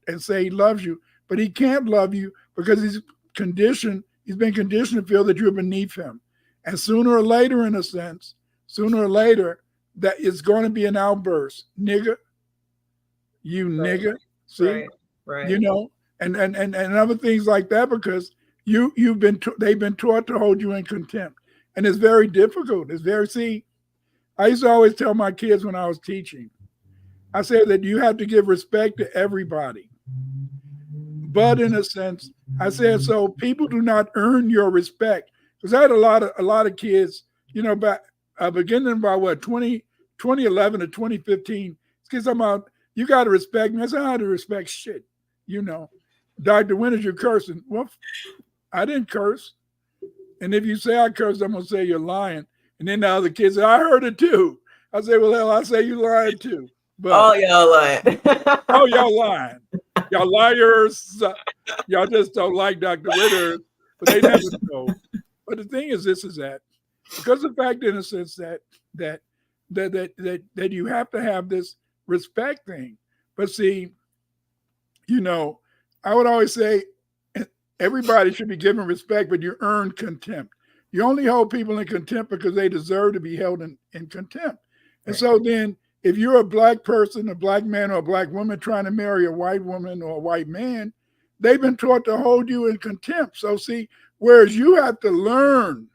and say he loves you, but he can't love you because he's been conditioned to feel that you're beneath him. And sooner or later, in a sense, that it's going to be an outburst. Nigga, you right. Nigga, see, right. And other things like that, because they've been taught to hold you in contempt. And it's very difficult. I used to always tell my kids when I was teaching, I said that you have to give respect to everybody. But in a sense, I said, so people do not earn your respect. Because I had a lot of kids, back beginning by 2011 to 2015, kids talking about, you got to respect me. I said, I had to respect shit. Dr. Winters, you're cursing. Well, I didn't curse. And if you say I cursed, I'm going to say you're lying. And then the other kids say, I heard it too. I say, well, hell, I say you lying too. But y'all lying. Y'all lying. Y'all liars. Y'all just don't like Dr. Winters, but they never know. But the thing is that because the fact, in a sense, that you have to have this respect thing. But see, I would always say everybody should be given respect, but you earn contempt. You only hold people in contempt because they deserve to be held in contempt. And so then if you're a black person, a black man or a black woman trying to marry a white woman or a white man, they've been taught to hold you in contempt. So see, whereas you have to learn,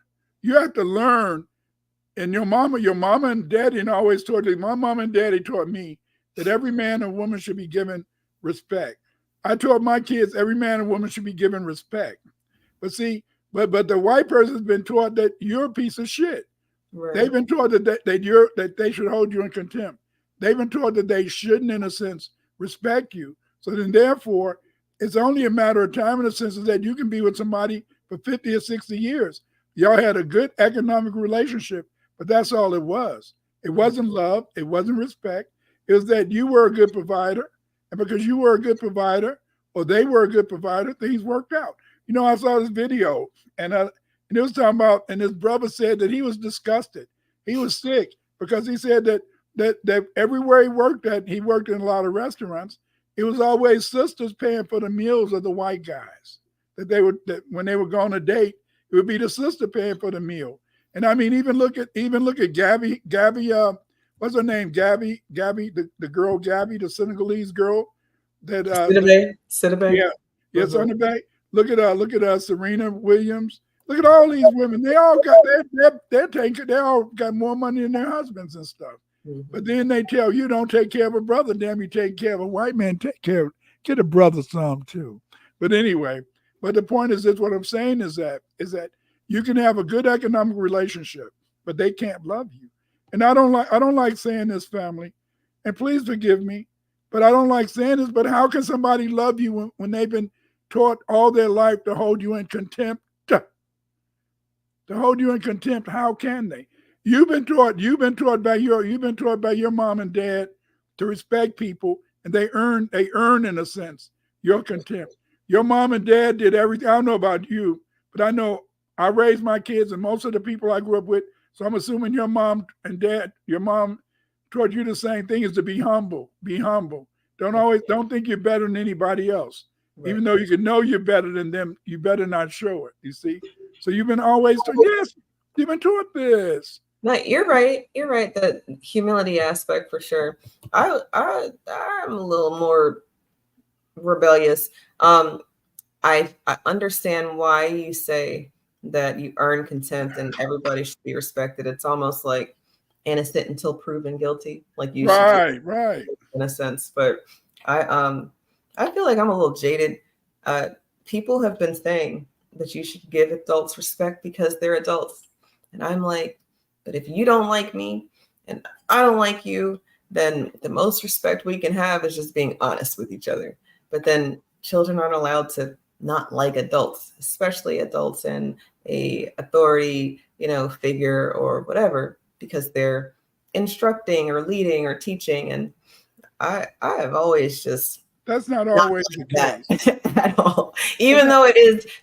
and your mama and daddy, and I always taught you, my mama and daddy taught me that every man and woman should be given respect. I taught my kids every man and woman should be given respect. But see, but the white person has been taught that you're a piece of shit. Right. They've been taught that they should hold you in contempt. They've been taught that they shouldn't, in a sense, respect you. So then, therefore, it's only a matter of time, in a sense, that you can be with somebody for 50 or 60 years. Y'all had a good economic relationship, but that's all it was. It wasn't love. It wasn't respect. It was that you were a good provider. And because you were a good provider, or they were a good provider, things worked out. I saw this video, and it was talking about, and his brother said that he was disgusted. He was sick because he said that everywhere he worked in a lot of restaurants, it was always sisters paying for the meals of the white guys. That when they were going on a date, it would be the sister paying for the meal. And I mean, even look at Gabby, what's her name? Gabby, the girl Gabby, the Senegalese girl. That Sidibe. Yeah, Sidibe. Look at Serena Williams. Look at all these women. They all got they all got more money than their husbands and stuff. Mm-hmm. But then they tell you don't take care of a brother. Damn, you take care of a white man. Get a brother some too. But anyway, but the point is this: what I'm saying is that you can have a good economic relationship, but they can't love you. And I don't like saying this, family, and please forgive me, but I don't like saying this, but how can somebody love you when they've been taught all their life to hold you in contempt? To hold you in contempt, how can they? You've been taught by your mom and dad to respect people, and they earn in a sense your contempt. Your mom and dad did everything. I don't know about you, but I know I raised my kids and most of the people I grew up with. So I'm assuming your mom taught you the same thing, is to be humble. Be humble. Don't think you're better than anybody else. Right. Even though you can know you're better than them, you better not show it. You see? So you've been always taught, yes, you've been taught this. No, you're right. You're right. The humility aspect for sure. I'm a little more rebellious. I understand why you say that you earn contempt and everybody should be respected. It's almost like innocent until proven guilty. Like you should, Right. in a sense. But I feel like I'm a little jaded. People have been saying that you should give adults respect because they're adults. And I'm like, but if you don't like me and I don't like you, then the most respect we can have is just being honest with each other. But then children aren't allowed to not like adults, especially adults in a authority, figure or whatever, because they're instructing or leading or teaching. And I have always just That's not always the case. at all. Even though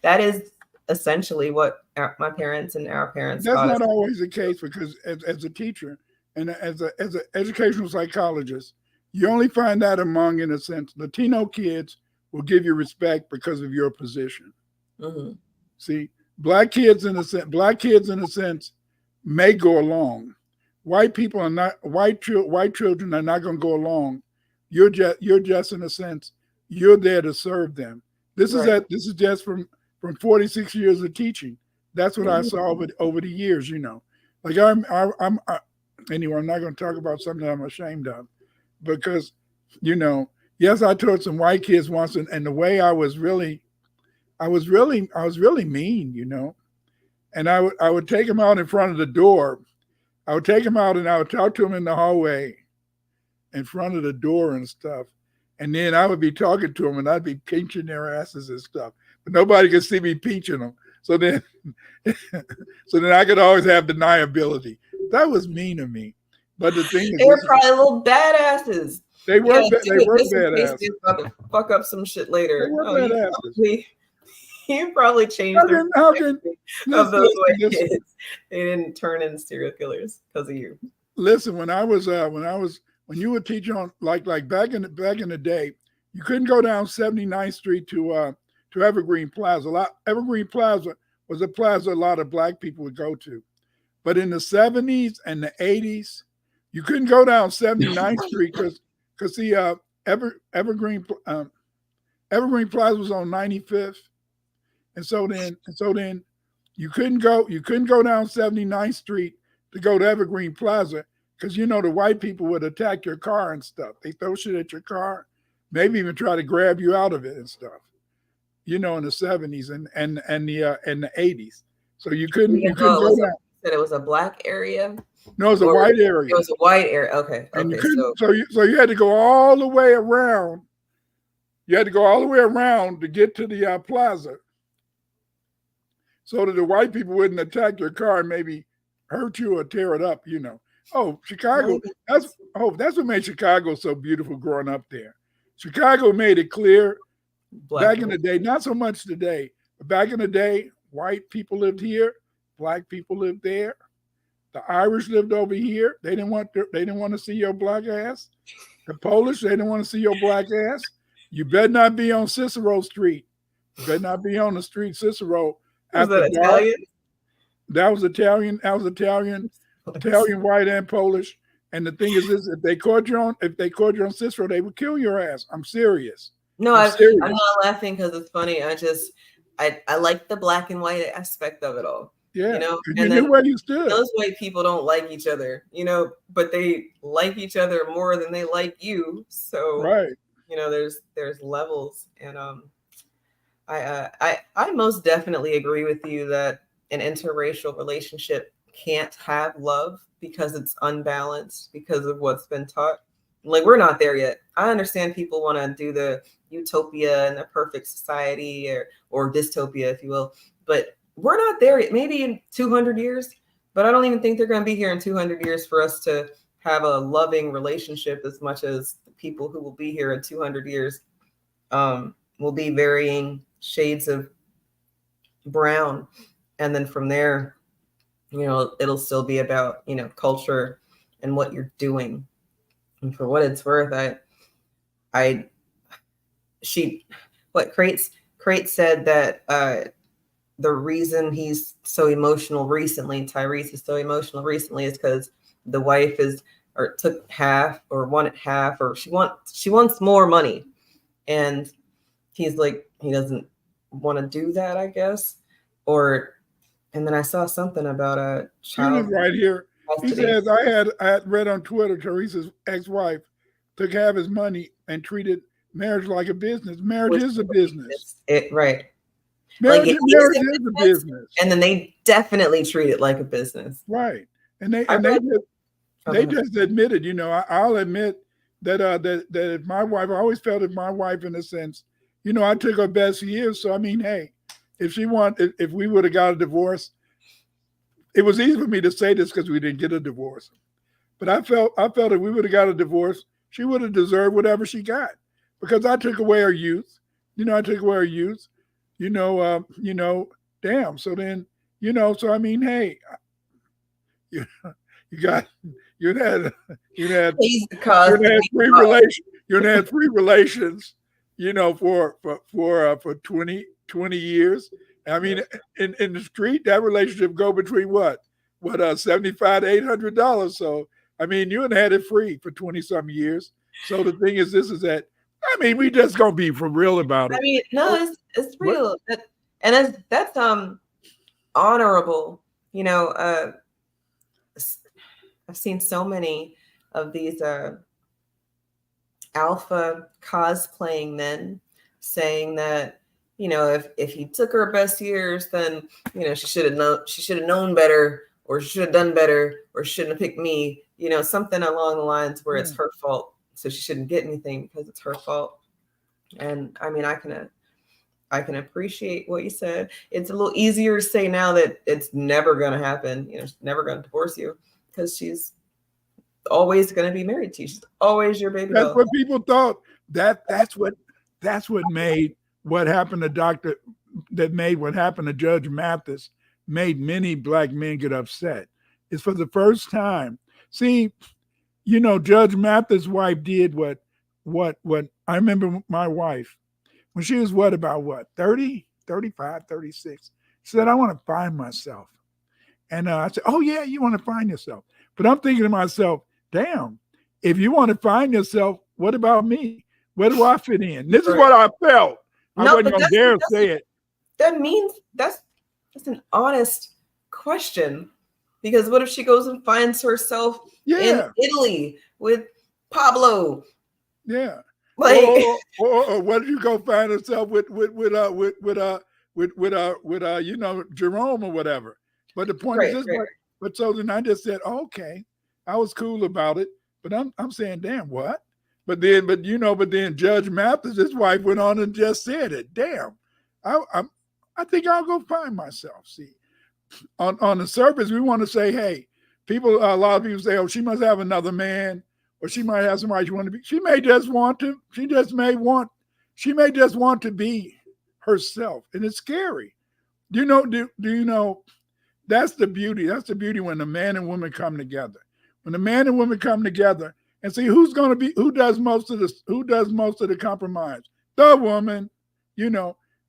that is essentially what my parents and our parents That's taught not us. always the case, because as a teacher and as an educational psychologist, you only find that among, in a sense, Latino kids will give you respect because of your position. Mhm. See, black kids in a sense may go along. White people are not white children are not going to go along. You're just in a sense, you're there to serve them. This Right. is just from 46 years of teaching. That's what I saw over the years. Like anyway. I'm not going to talk about something that I'm ashamed of, because yes, I taught some white kids once, and the way I was really mean. And I would take them out in front of the door. I would take them out and I would talk to them in the hallway in front of the door and stuff. And then I would be talking to them and I'd be pinching their asses and stuff. But nobody could see me pinching them. So then I could always have deniability. That was mean of me. But the thing is, They were probably little badasses. they were Just in case badasses. they're about to fuck up some shit later. They were Oh, badasses. you probably changed their How can of those white listen, kids. They didn't turn into serial killers because of you. listen, when you would teach on like back in the day, you couldn't go down 79th Street to Evergreen Plaza. Evergreen Plaza was a plaza a lot of black people would go to. But in the 70s and the 80s, you couldn't go down 79th Street because the Evergreen Plaza was on 95th. And so then you couldn't go down 79th Street to go to Evergreen Plaza, because the white people would attack your car and stuff. They throw shit at your car, maybe even try to grab you out of it and stuff. In the 70s and the 80s. So you couldn't go down. You said it was a black area? No, it was a white area. It was a white area. Okay. And you couldn't, so you had to go all the way around. You had to go all the way around to get to the plaza, so that the white people wouldn't attack your car and maybe hurt you or tear it up. Oh, Chicago. That's what made Chicago so beautiful growing up there. Chicago made it clear back in the day, not so much today, but back in the day, white people lived here, black people lived there. The Irish lived over here. They didn't want to see your black ass. The Polish, they didn't want to see your black ass. You better not be on Cicero Street. You better not be on the street Cicero. Was that Italian? That was Italian, white and Polish. And the thing is this: if they caught you on Cicero, they would kill your ass. I'm serious. No, I'm not laughing because it's funny. I like the black and white aspect of it all. Yeah, you knew where you stood. Those white people don't like each other, but they like each other more than they like you. So right, there's levels, and I most definitely agree with you that an interracial relationship can't have love because it's unbalanced because of what's been taught. Like, we're not there yet. I understand people want to do the utopia and the perfect society, or dystopia, if you will, but we're not there yet. Maybe in 200 years, but I don't even think they're going to be here in 200 years for us to have a loving relationship as much as the people who will be here in 200 years will be varying shades of brown. And then from there, it'll still be about, culture and what you're doing. And for what it's worth, Crate said that the reason he's so emotional recently, Tyrese is so emotional recently, is because the wife took half, or wanted half, or she wants more money. And he's like, he doesn't want to do that, I guess. And then I saw something about a child. Right here. He says, I had read on Twitter, Teresa's ex-wife took half his money and treated marriage like a business. Marriage is a business. Right. Marriage is a business. And then they definitely treat it like a business. Right. And they just admitted, I'll admit that if my wife, I always felt if my wife, in a sense, I took her best years. So, I mean, hey, if we would have got a divorce, it was easy for me to say this because we didn't get a divorce. But I felt if we would have got a divorce, she would have deserved whatever she got, because I took away her youth. I took away her youth. Damn. So then, so I mean, hey, you had three relations, for 20 years. I mean, in the street, that relationship go between what $75 to $800. So, I mean, you had it free for 20 some years. So the thing is, I mean, we just gonna be for real about it. I mean, no, it's real. That's honorable. I've seen so many of these alpha cosplaying men saying that, if he took her best years, then, she should have known better, or she should have done better, or she shouldn't have picked me, something along the lines where it's her fault. So she shouldn't get anything because it's her fault. And I mean, I can appreciate what you said. It's a little easier to say now that it's never going to happen. She's never going to divorce you, because she's always going to be married to you. She's always your baby. That's what people thought. That's what made what happened to Judge Mathis made many black men get upset. It's for the first time. See, Judge Mathis' wife did what I remember my wife, when she was 30, 35, 36, she said, I want to find myself. And I said, oh yeah, you want to find yourself. But I'm thinking to myself, damn, if you want to find yourself, what about me? Where do I fit in? This is what I felt. I wasn't going to dare say it. That means that's an honest question. Because what if she goes and finds herself in Italy with Pablo? Yeah. Like, or what if you go find herself with Jerome or whatever? But the point is this. But so then I just said, okay, I was cool about it. But I'm saying, damn, what? But then Judge Mathis, his wife, went on and just said it. Damn, I think I'll go find myself. See, on the surface, we want to say, hey, a lot of people say, oh, she must have another man, or she might have somebody she want to be. She may just want to be herself, and it's scary. Do you know? That's the beauty. That's the beauty when the man and woman come together. When the man and woman come together and see who does most of the compromise. The woman.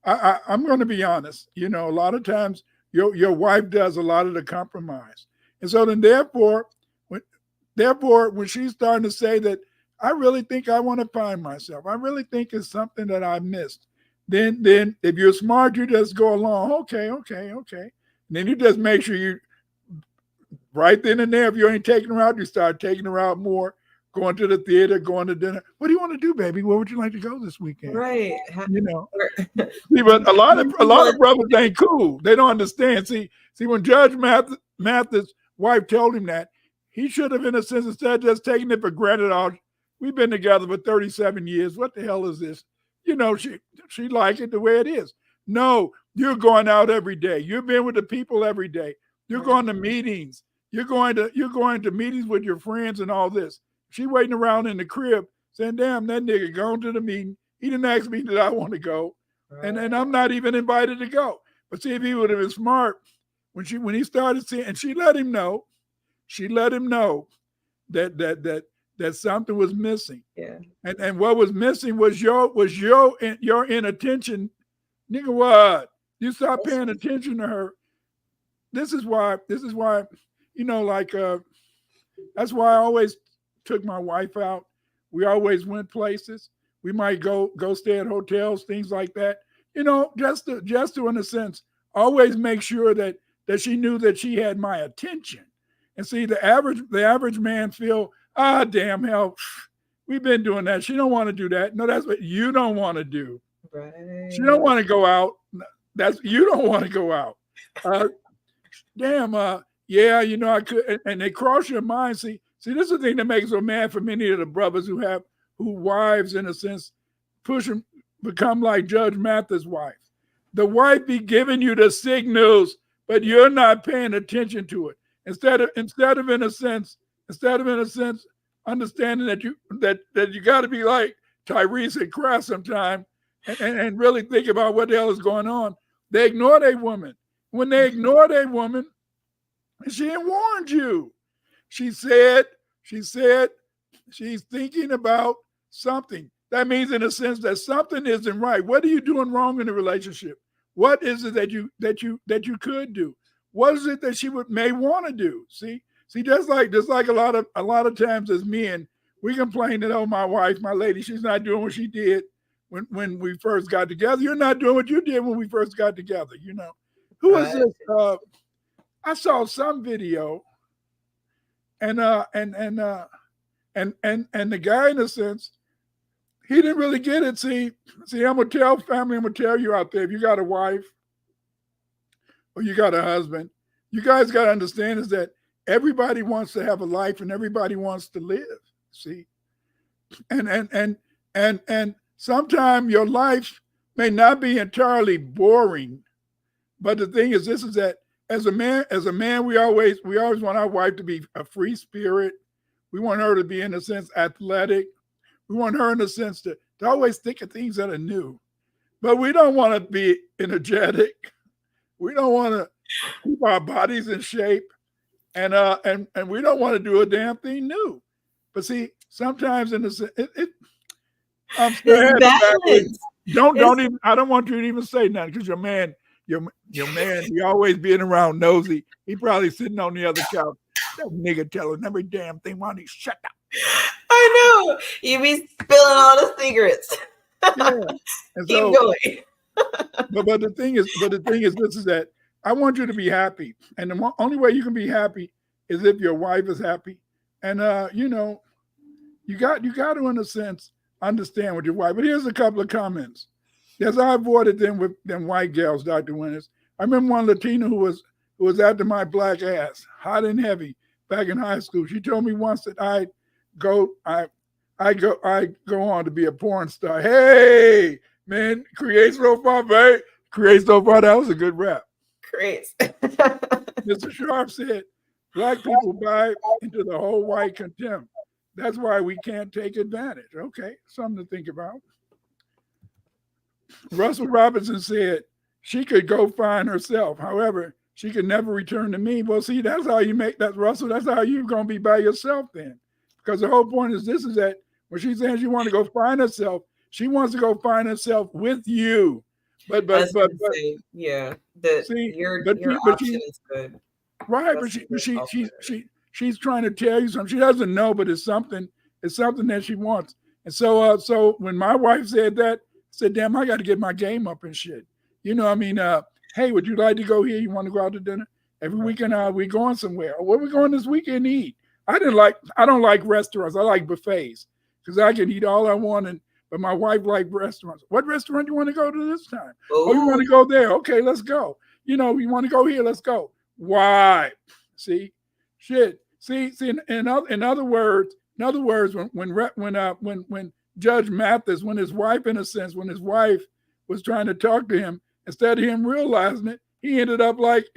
I'm going to be honest. A lot of times your wife does a lot of the compromise, and so then therefore when she's starting to say that, I really think I want to find myself. I really think it's something that I missed. Then if you're smart, you just go along. Okay. And then you just make sure you, right then and there, if you ain't taking her out, you start taking her out more, going to the theater, going to dinner. What do you want to do, baby? Where would you like to go this weekend? Right. See, but a lot of brothers ain't cool. They don't understand. See, when Judge Mathis' wife told him that, he should have, in a sense, instead of just taking it for granted, We've been together for 37 years. What the hell is this? You know, she like it the way it is. No, you're going out every day. You've been with the people every day. You're going to meetings. You're going to meetings with your friends and all this. She waiting around in the crib saying, damn, that nigga going to the meeting. He didn't ask me that I want to go. And I'm not even invited to go. But see, if he would have been smart, when he started seeing, and she let him know that something was missing. Yeah. And what was missing was your inattention. Nigga, what? You stop paying attention to her. This is why, you know, like that's why I always took my wife out. We always went places. We might go stay at hotels, things like that. You know, just to in a sense, always make sure that she knew that she had my attention. And see, the average man feel, damn hell, we've been doing that. She don't want to do that. No, that's what you don't want to do. Right. She don't want to go out. You don't want to go out. Yeah, you know, I could, and they cross your mind. See, this is the thing that makes so mad for many of the brothers who wives, in a sense, push them, become like Judge Mathis' wife. The wife be giving you the signals, but you're not paying attention to it. Instead of in a sense, understanding that you got to be like Tyrese and Craft sometime, and really think about what the hell is going on. They ignore their woman. When they ignore their woman, she ain't warned you. She said she's thinking about something. That means, in a sense, that something isn't right. What are you doing wrong in the relationship? What is it that you could do? What is it that she may want to do? See, just like a lot of times as men, we complain that, oh, my wife, my lady, she's not doing what she did when we first got together. You're not doing what you did when we first got together. You know, who is this? I saw some video, and the guy, in a sense, he didn't really get it. See, I'm gonna tell you out there, if you got a wife or you got a husband, you guys got to understand is that everybody wants to have a life and everybody wants to live. See, and sometimes your life may not be entirely boring, but the thing is, this is that as a man, we always want our wife to be a free spirit. We want her to be, in a sense, athletic. We want her, in a sense, to always think of things that are new. But we don't want to be energetic. We don't want to keep our bodies in shape. And we don't want to do a damn thing new. But see, sometimes, in a sense, I'm still don't even. I don't want you to even say nothing, because your man, he always being around nosy. He probably sitting on the other couch. That nigga telling every damn thing. Why don't he shut up? I know. You be spilling all the secrets. Yeah. And Keep going. but the thing is, this is that I want you to be happy, and the only way you can be happy is if your wife is happy. And you know, you got to, in a sense, understand with your wife. But here's a couple of comments. Yes, I avoided them with them white gals, Dr. Winters. I remember one Latina who was after my black ass, hot and heavy, back in high school. She told me once that I go on to be a porn star. Hey, man, create so far, babe. Create so far. That was a good rap. Great. Mr. Sharp said, black people buy into the whole white contempt. That's why we can't take advantage. Okay, something to think about. Russell Robinson said she could go find herself. However, she could never return to me. Well, see, that's how you make that, Russell. That's how you're going to be by yourself then. Because the whole point is this, is that when she's saying she wants to go find herself, she wants to go find herself with you. But yeah, your option is good. Right, but she's trying to tell you something. She doesn't know, but it's something that she wants. And so when my wife said that, I said, damn, I got to get my game up and shit. You know, I mean, hey, would you like to go here? You want to go out to dinner? Every weekend we going somewhere. Or where we going this weekend to eat? I don't like restaurants. I like buffets because I can eat all I want. But my wife likes restaurants. What restaurant do you want to go to this time? Oh, you want to go there? Okay, let's go. You know, you want to go here? Let's go. Why? See, shit. See. In other words, In other words, when Judge Mathis, when his wife, in a sense, when his wife was trying to talk to him, instead of him realizing it, he ended up like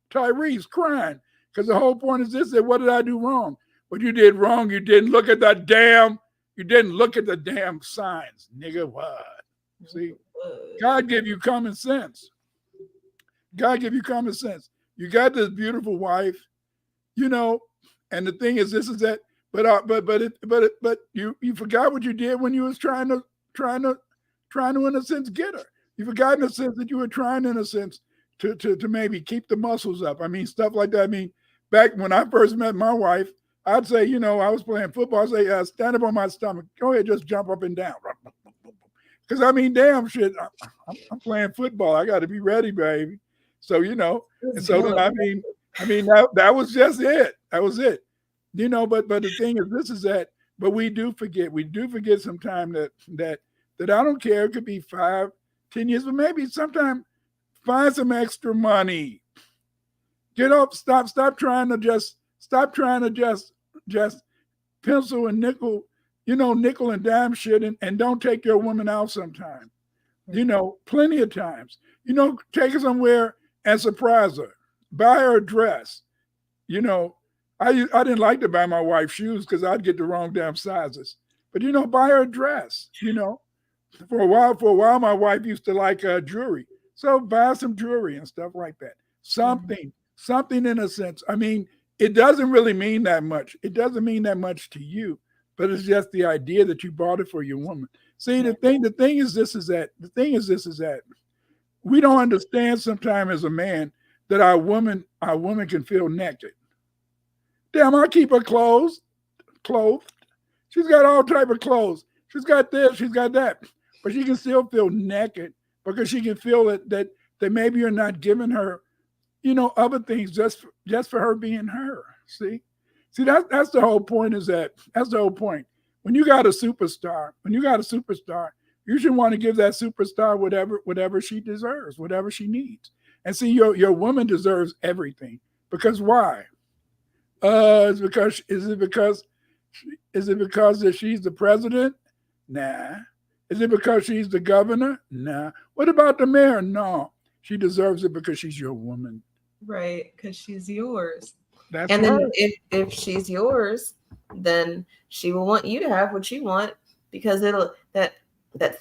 Tyrese, crying. Because the whole point is this: that what did I do wrong? What you did wrong, you didn't look at the damn signs, nigga. What? See, God give you common sense. God give you common sense. You got this beautiful wife, you know, and the thing is, this is that. But you forgot what you did when you was trying to in a sense get her. You forgot in a sense that you were trying in a sense to maybe keep the muscles up. I mean, stuff like that. I mean, back when I first met my wife, I'd say, you know, I was playing football. I'd say, stand up on my stomach. Go ahead, just jump up and down. Because I mean, damn shit, I'm playing football. I got to be ready, baby. So, you know, and so then, I mean that was just it. That was it. You know, but the thing is, this is that. But we do forget sometimes that I don't care. It could be 5, 10 years, but maybe sometime find some extra money. Get up. Stop trying to just pencil and nickel and dime shit, and don't take your woman out sometime. You know, plenty of times. You know, take her somewhere and surprise her. Buy her a dress. You know, I didn't like to buy my wife shoes because I'd get the wrong damn sizes. But, you know, buy her a dress, you know. For a while, my wife used to like jewelry. So buy some jewelry and stuff like that. Something in a sense. I mean, it doesn't really mean that much. It doesn't mean that much to you, but it's just the idea that you bought it for your woman. See, the thing is that we don't understand sometimes as a man that our woman can feel naked. Damn, I keep her clothed. She's got all type of clothes. She's got this, she's got that, but she can still feel naked because she can feel that maybe you're not giving her, you know, other things just for her being her. See, that's the whole point. That's the whole point. When you got a superstar, you should want to give that superstar whatever she deserves, whatever she needs. And see, your woman deserves everything. Because why? Is it because that she's the president? Nah. Is it because she's the governor? Nah. What about the mayor? No. She deserves it because she's your woman. Right, because she's yours. That's and right. then if she's yours, then she will want you to have what you want, because that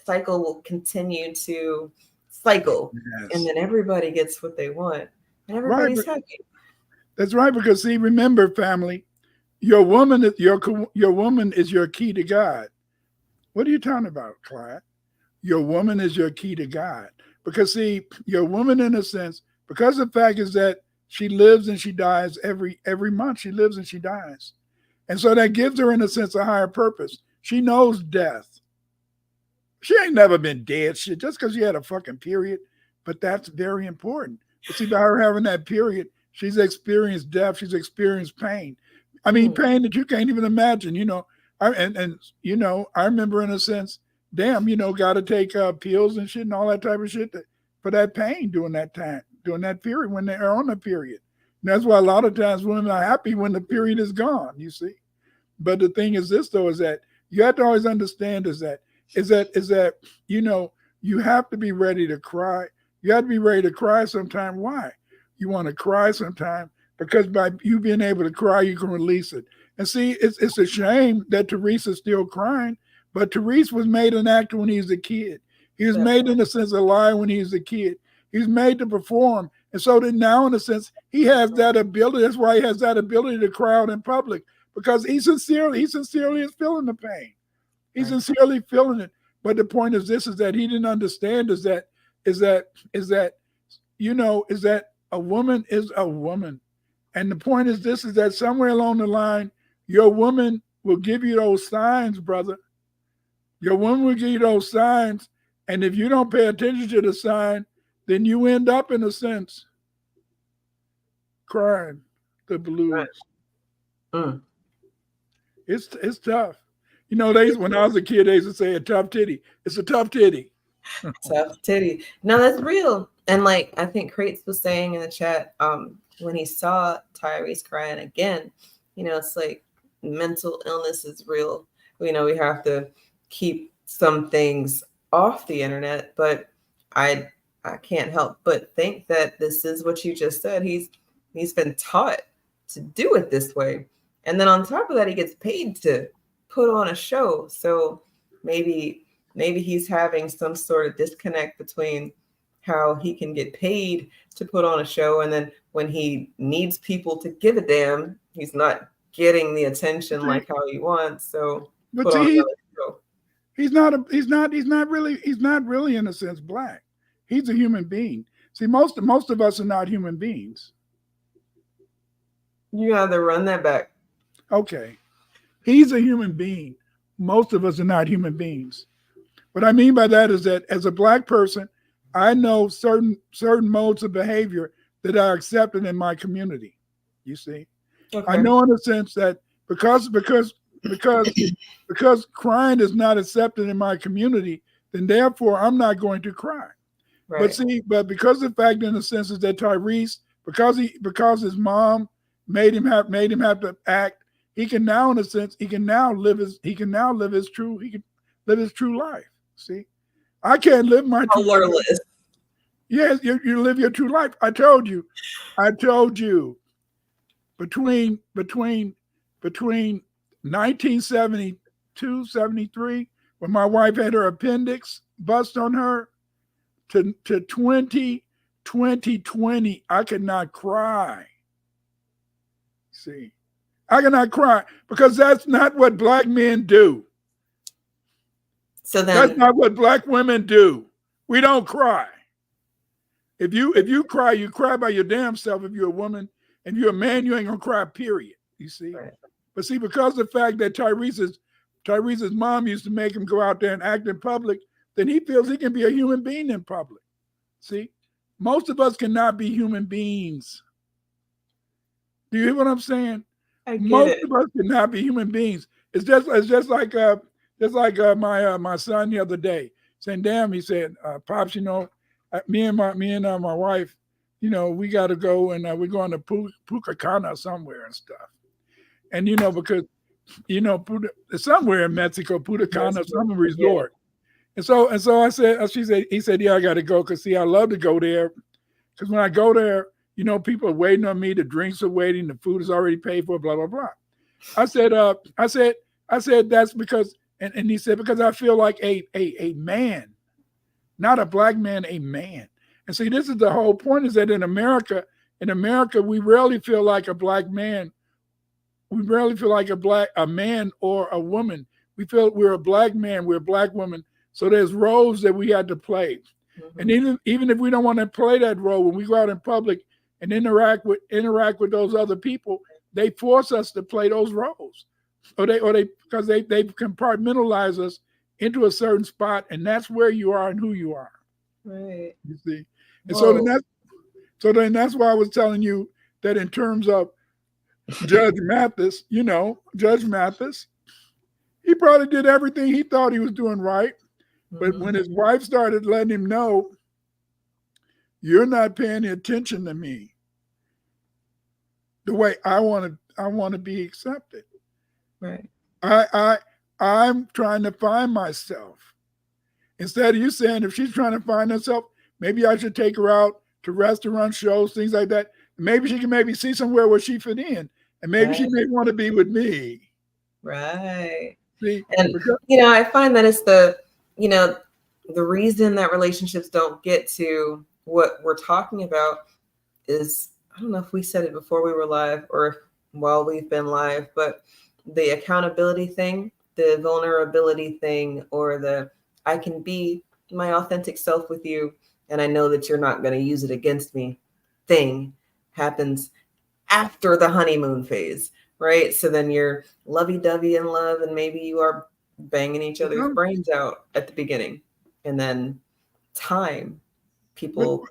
cycle will continue to cycle. Yes. And then everybody gets what they want. And everybody's happy. That's right, because see, remember, family, your woman is your key to God. What are you talking about, Clyde? Your woman is your key to God. Because see, your woman, in a sense, because the fact is that she lives and she dies every month. She lives and she dies. And so that gives her, in a sense, a higher purpose. She knows death. She ain't never been dead shit just because she had a fucking period. But that's very important. But see, by her having that period, she's experienced death. She's experienced pain. I mean, pain that you can't even imagine, you know. You know, I remember, in a sense, damn, you know, got to take pills and shit and all that type of shit for that pain during that time, during that period when they're on the period. And that's why a lot of times women are happy when the period is gone, you see. But the thing is this, though, is that you have to always understand is that, you know, you have to be ready to cry. You have to be ready to cry sometime. Why? You want to cry sometime because by you being able to cry, you can release it. And see, it's a shame that Tyrese is still crying, but Tyrese was made an actor when he was a kid. He was made, in a sense, a liar when he was a kid. He was made to perform. And so that now, in a sense, he has that ability. That's why he has that ability to cry out in public, because he sincerely is feeling the pain. He's sincerely feeling it. But the point is this, is that he didn't understand is that a woman is a woman. And the point is this, is that somewhere along the line, your woman will give you those signs, brother. Your woman will give you those signs. And if you don't pay attention to the sign, then you end up, in a sense, crying the blues. It's tough. You know, when I was a kid, they used to say a tough titty. It's a tough titty. Tough titty. No, that's real. And like I think Crates was saying in the chat, when he saw Tyrese crying again, you know, it's like mental illness is real. We have to keep some things off the internet, but I can't help but think that this is what you just said. He's been taught to do it this way. And then on top of that, he gets paid to put on a show. So maybe he's having some sort of disconnect between how he can get paid to put on a show, and then when he needs people to give a damn, he's not getting the attention like how he wants. So but put on see, another show. he's not really in a sense black. He's a human being. See, most of us are not human beings. You have to run that back. Okay. He's a human being. Most of us are not human beings. What I mean by that is that as a black person, I know certain modes of behavior that are accepted in my community. You see, Okay. I know in a sense that because crying is not accepted in my community, then therefore I'm not going to cry. Right. But because the fact in a sense is that Tyrese, because his mom made him have to act, he can now in a sense live his true life. See, I can't live my true life. Yes, you live your true life. I told you. Between 1972, 73, when my wife had her appendix bust on her, to 2020, I could not cry. See, I cannot cry because that's not what black men do. So then That's not what black women do. We don't cry. If you cry, you cry by your damn self. If you're a woman, and you're a man, you ain't gonna cry, period. You see? Right. But see, because of the fact that Tyrese's mom used to make him go out there and act in public, then he feels he can be a human being in public. See? Most of us cannot be human beings. Do you hear what I'm saying? Most of us cannot be human beings. It's just like my son the other day saying, "Damn," he said, "Pops, me and my wife, we got to go and we're going to Pucacana somewhere and stuff." And because somewhere in Mexico, Pucacana, some resort. And so he said, "Yeah, I got to go because see, I love to go there because when I go there, people are waiting on me. The drinks are waiting. The food is already paid for. Blah blah blah." I said, "That's because," and he said, "because I feel like a man, not a black man, a man." And see, this is the whole point: is that in America, we rarely feel like a black man. We rarely feel like a man or a woman. We feel we're a black man, we're a black woman. So there's roles that we had to play. Mm-hmm. And even if we don't want to play that role, when we go out in public and interact with those other people, they force us to play those roles, or they because they compartmentalize us into a certain spot, and that's where you are and who you are. Right. You see, and so then that's why I was telling you that in terms of Judge Mathis, he probably did everything he thought he was doing right. But when his wife started letting him know, "You're not paying attention to me the way I want to be accepted. Right. I'm trying to find myself." Instead of you saying, if she's trying to find herself, maybe I should take her out to restaurant shows, things like that. Maybe she can see somewhere where she fit in, and maybe she may want to be with me. Right. See, and I find that it's the reason that relationships don't get to what we're talking about is, I don't know if we said it before we were live or while we've been live, but the accountability thing, the vulnerability thing, or the I can be my authentic self with you, and I know that you're not going to use it against me thing happens after the honeymoon phase, right? So then you're lovey-dovey in love, and maybe you are banging each other's brains out at the beginning. And then people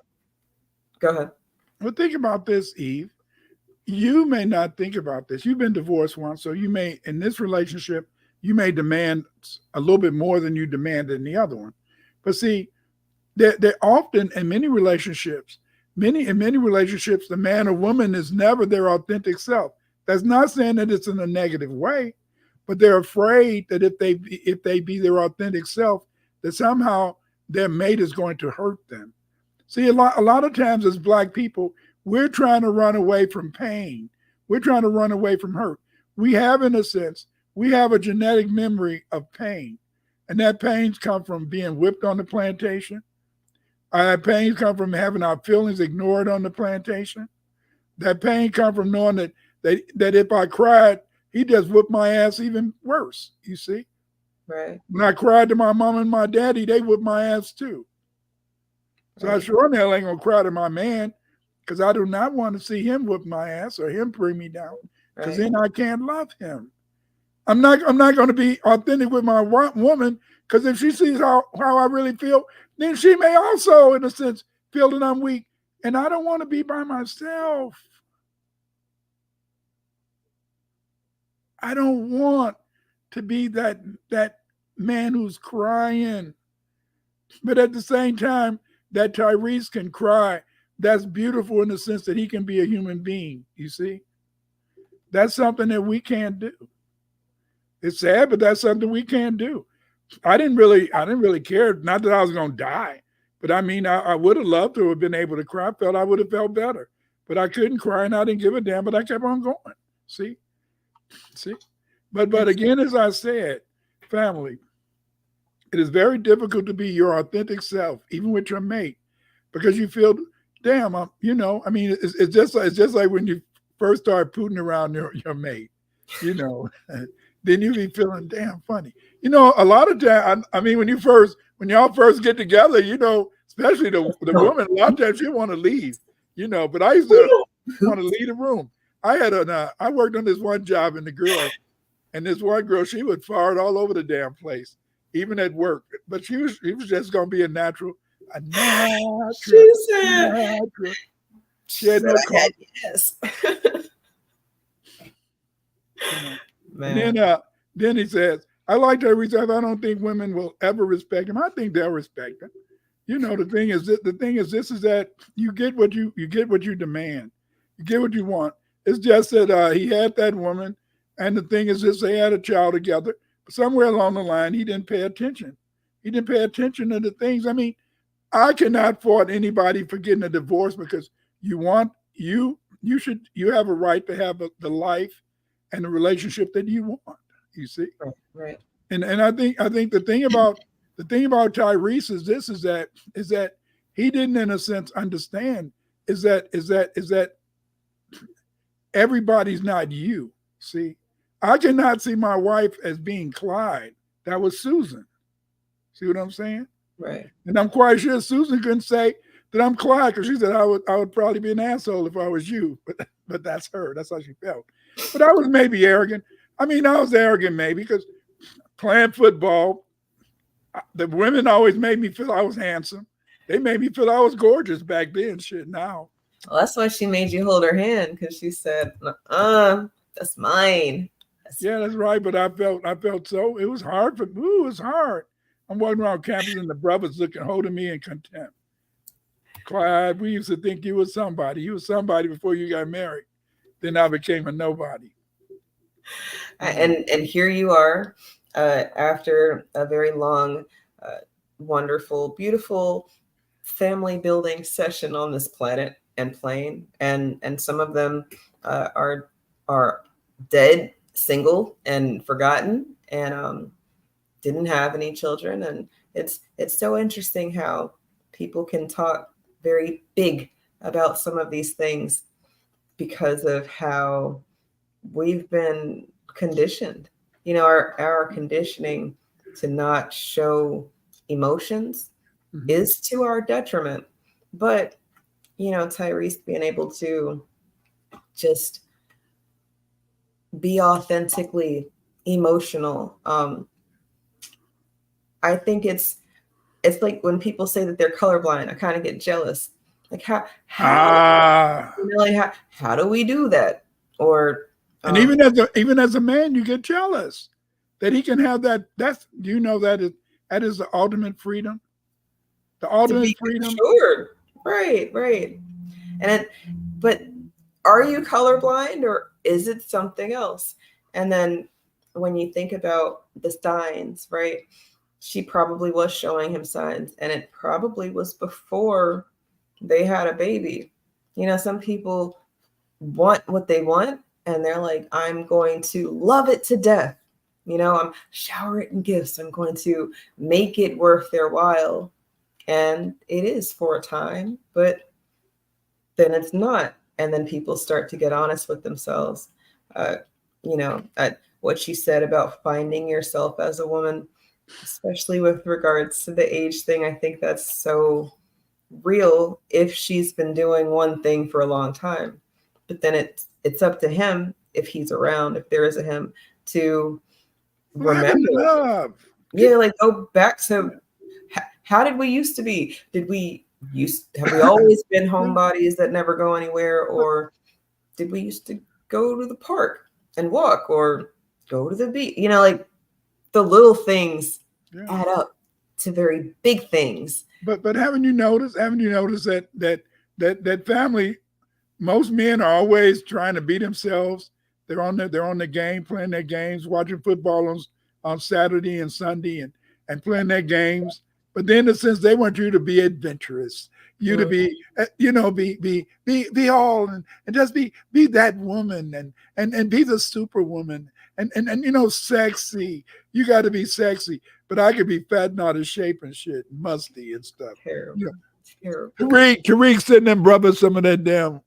go ahead. Well, think about this, Eve. You may not think about this. You've been divorced once, so you may, in this relationship, you may demand a little bit more than you demanded in the other one. But see, they're often in many relationships, the man or woman is never their authentic self. That's not saying that it's in a negative way, but they're afraid that if they be their authentic self, that somehow their mate is going to hurt them. See, a lot of times as Black people, we're trying to run away from pain. We're trying to run away from hurt. We have, in a sense, we have a genetic memory of pain. And that pains come from being whipped on the plantation. That pains come from having our feelings ignored on the plantation. That pain come from knowing that if I cried, he just whipped my ass even worse, you see? Right. When I cried to my mom and my daddy, they whipped my ass too. So I sure in hell ain't gonna cry to my man, because I do not want to see him whip my ass or him bring me down, because then I can't love him. I'm not going to be authentic with my woman, because if she sees how I really feel, then she may also, in a sense, feel that I'm weak, and I don't want to be by myself. I don't want to be that man who's crying. But at the same time, that Tyrese can cry, that's beautiful in the sense that he can be a human being, you see? That's something that we can't do. It's sad, but that's something we can't do. I didn't really care, not that I was going to die, but I mean, I would have loved to have been able to cry. I felt I would have felt better, but I couldn't cry and I didn't give a damn, but I kept on going. See? But again, as I said, family, it is very difficult to be your authentic self, even with your mate, because you feel, damn, I mean, it's just like when you first start putting around your mate, then you be feeling damn funny. A lot of times, I mean, when y'all first get together, especially the woman, a lot of times she want to leave, but I used to want to leave the room. I worked on this one job, and this one girl, she would fart all over the damn place, even at work. But she was just gonna be a natural. She had no call. Yes. And then he says, I like Tyrese. I don't think women will ever respect him. I think they'll respect him. The thing is that you get what you demand. You get what you want. It's just that he had that woman, and the thing is this, they had a child together. But somewhere along the line, he didn't pay attention. He didn't pay attention to the things. I mean, I cannot fault anybody for getting a divorce, because you have a right to have the life and the relationship that you want. You see, right. And I think the thing about Tyrese is that he didn't, in a sense, understand is that everybody's not you. See, I cannot see my wife as being Clyde. That was Susan. See what I'm saying? Right. And I'm quite sure Susan couldn't say that I'm Clyde, because she said I would probably be an asshole if I was you. But that's her. That's how she felt. But I was maybe arrogant. I mean, I was arrogant maybe because playing football, the women always made me feel I was handsome. They made me feel I was gorgeous back then. Shit, now. Well, that's why she made you hold her hand, because she said, that's mine. Yeah, that's right. But I felt so. It was hard it was hard. I'm walking around campus and the brothers holding me in contempt. Clyde, we used to think you was somebody. You was somebody before you got married. Then I became a nobody. And here you are, after a very long, wonderful, beautiful family building session on this planet and plane, and some of them are dead, single, and forgotten, and didn't have any children. And it's so interesting how people can talk very big about some of these things because of how we've been conditioned. Our conditioning to not show emotions is to our detriment. But Tyrese being able to just be authentically emotional, I think it's like when people say that they're colorblind, I kind of get jealous. Like how do we do that? Or and even as a man, you get jealous that he can have that. That is the ultimate freedom. The ultimate freedom. Sure. Right. But are you colorblind, or is it something else? And then when you think about the signs, right? She probably was showing him signs, and it probably was before they had a baby. You know, some people want what they want, and they're like, I'm going to love it to death. You know, I'm shower it in gifts. I'm going to make it worth their while. And it is for a time, but then it's not. And then people start to get honest with themselves. Uh, you know, what she said about finding yourself as a woman, especially with regards to the age thing, I think that's so real if she's been doing one thing for a long time. But then it's up to him, if he's around, if there is a him, to remember. Love. Yeah, like go back to how did we used to be? Have we always been homebodies that never go anywhere, or did we used to go to the park and walk or go to the beach? You know, like the little things add up to very big things. But haven't you noticed that family, most men are always trying to be themselves. They're on the game, playing their games, watching football on Saturday and Sunday and playing their games. But then, in a sense, they want you to be adventurous, you to be, be all and just be that woman and be the superwoman and sexy. You got to be sexy. But I could be fat and out of shape and shit, musty and stuff. Terrible. Terrible. Tariq sending them brothers some of that damn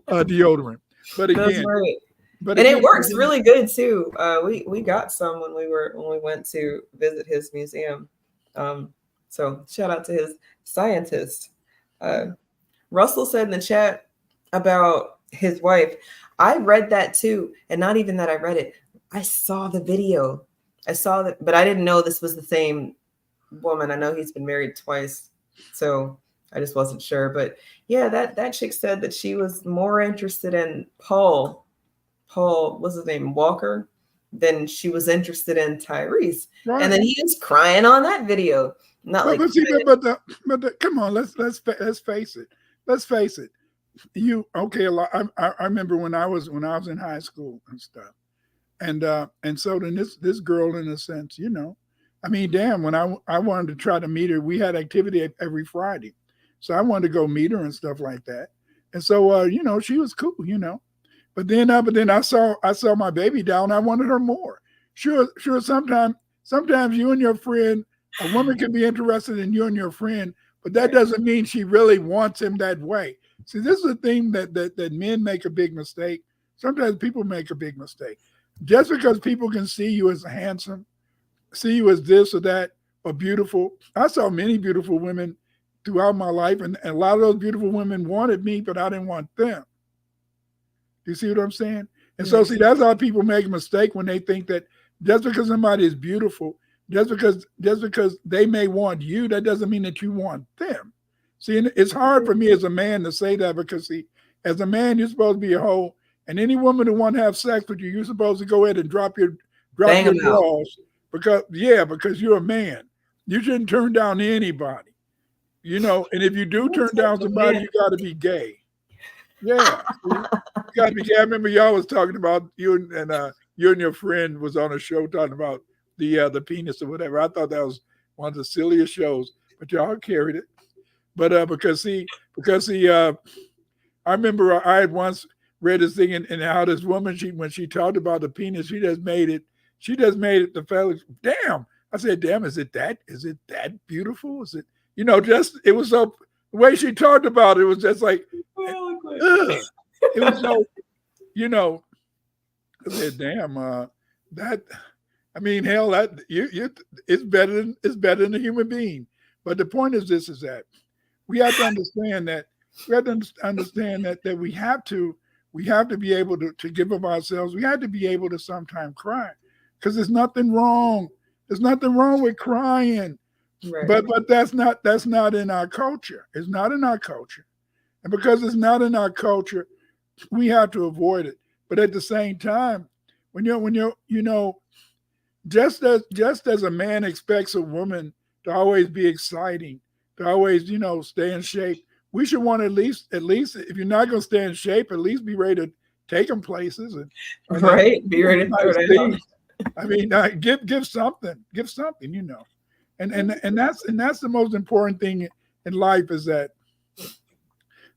deodorant. But again, that's right. And it works really good too. We got some when we went to visit his museum. So shout out to his scientist. Russell said in the chat about his wife. I read that too, and not even that I read it. I saw the video. I saw that, but I didn't know this was the same woman. I know he's been married twice, so I just wasn't sure. But yeah, that chick said that she was more interested in Paul, what's his name, Walker, than she was interested in Tyrese. Right. And then he was crying on that video. Come on, let's face it. Let's face it. I remember when I was in high school and stuff. And so then this girl, in a sense, I mean, damn, when I wanted to try to meet her, we had activity every Friday. So I wanted to go meet her and stuff like that. And so, she was cool, But then I saw my baby down. I wanted her more. Sure. Sometimes you and your friend, a woman can be interested in you and your friend, but that doesn't mean she really wants him that way. See, this is a thing that men make a big mistake. Sometimes people make a big mistake. Just because people can see you as handsome, see you as this or that, or beautiful. I saw many beautiful women throughout my life, and a lot of those beautiful women wanted me, but I didn't want them. You see what I'm saying? And so, see, that's how people make a mistake when they think that just because somebody is beautiful, just because they may want you, that doesn't mean that you want them. See, and it's hard for me as a man to say that because, see, as a man, you're supposed to be a hoe, and any woman who want to have sex with you, you're supposed to go ahead and drop your drawers because you're a man. You shouldn't turn down anybody, and if you do turn down somebody, you got to be gay. Yeah, you got to be gay. I remember y'all was talking about you and your friend was on a show talking about the penis or whatever. I thought that was one of the silliest shows, but y'all carried it. But because I remember I had once read this thing and how this woman, when she talked about the penis, she just made it the fellas. Damn. I said, damn, is it that beautiful? Is it, it was so, the way she talked about it was just like, ugh. It was so, I said, damn, hell, that it's better than a human being. But the point is that we have to understand that we have to be able to give of ourselves. We have to be able to sometimes cry because there's nothing wrong. There's nothing wrong with crying. Right. But that's not in our culture. It's not in our culture. And because it's not in our culture, we have to avoid it. But at the same time, when you're just as a man expects a woman to always be exciting, to always, stay in shape, we should want to at least if you're not going to stay in shape, at least be ready to take them places and right. Be ready to throw nice it out. things. I mean, give something, you know, and that's the most important thing in life is that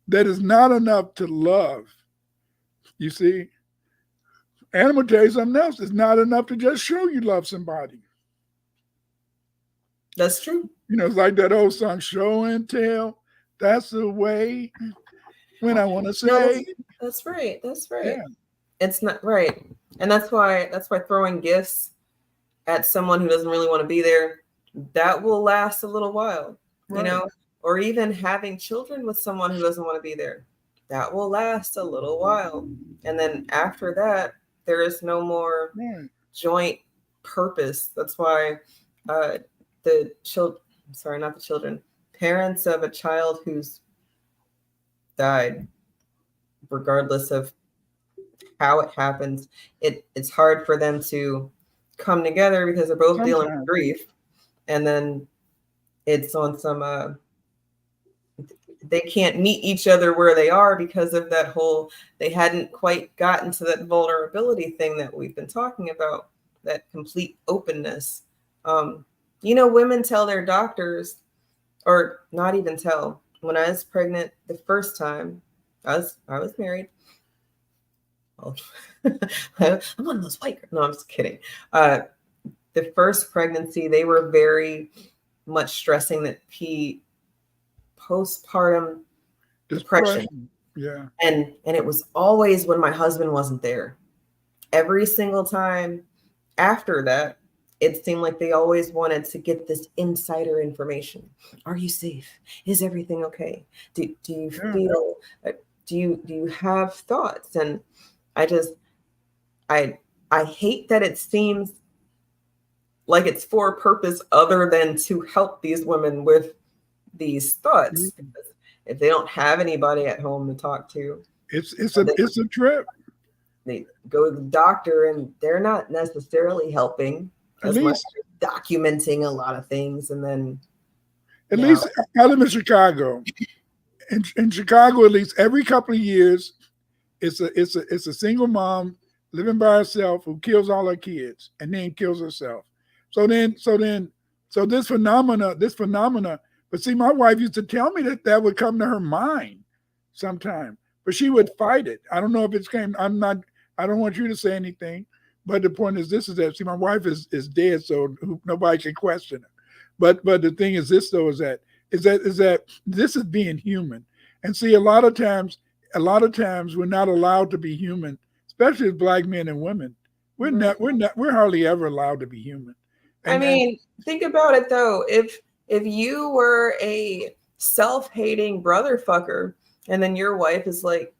is not enough to love. You see, and I'm gonna tell you something else. It's not enough to just show you love somebody. That's true. You know, it's like that old song, "Show and Tell." That's the way. When I want to say, no, that's right. That's right. Yeah. It's not right, and that's why throwing gifts at someone who doesn't really want to be there, that will last a little while, Right. you know, or even having children with someone who doesn't want to be there, that will last a little while, and then after that, there is no more joint purpose. That's why the children, sorry, not the children, parents of a child who's died, regardless of how it happens, it's hard for them to come together because they're both dealing with grief, and then it's on some they can't meet each other where they are because of that whole, they hadn't quite gotten to that vulnerability thing that we've been talking about, that complete openness. You know, women tell their doctors, or not even tell. When I was pregnant the first time, I was married. Oh, I'm one of those white girls. No, I'm just kidding. The first pregnancy, they were very much stressing that postpartum depression. Yeah. And it was always when my husband wasn't there. Every single time after that, it seemed like they always wanted to get this insider information. Are you safe? Is everything okay? Do you feel, do you have thoughts? And I hate that it seems like it's for a purpose other than to help these women with these thoughts. If they don't have anybody at home to talk to, it's a trip. They go to the doctor and they're not necessarily helping as much as documenting a lot of things. And then at least I live in Chicago. In Chicago, at least every couple of years, it's a single mom living by herself who kills all her kids and then kills herself. So this phenomena, but see, my wife used to tell me that would come to her mind sometime, but she would fight it. I don't know if it's came. I don't want you to say anything, but the point is that, see, my wife is dead, so nobody can question it. But the thing is this, though, is that this is being human. And see, a lot of times we're not allowed to be human, especially as Black men and women. We're hardly ever allowed to be human. And, think about it though. If you were a self-hating brother fucker, and then your wife is like,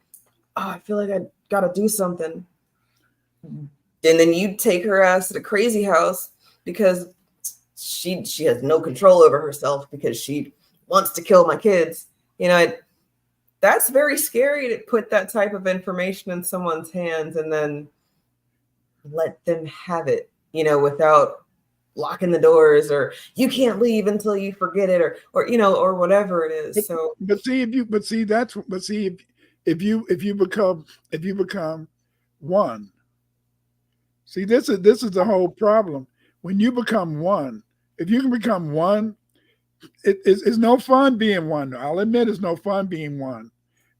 "Oh, I feel like I gotta do something," and then you take her ass to the crazy house because she has no control over herself because she wants to kill my kids. You know, that's very scary to put that type of information in someone's hands and then let them have it, you know, without locking the doors, or you can't leave until you forget it, or you know, or whatever it is. If you become one, see, this is the whole problem. When you become one, if you can become one, it's no fun being one. I'll admit it's no fun being one,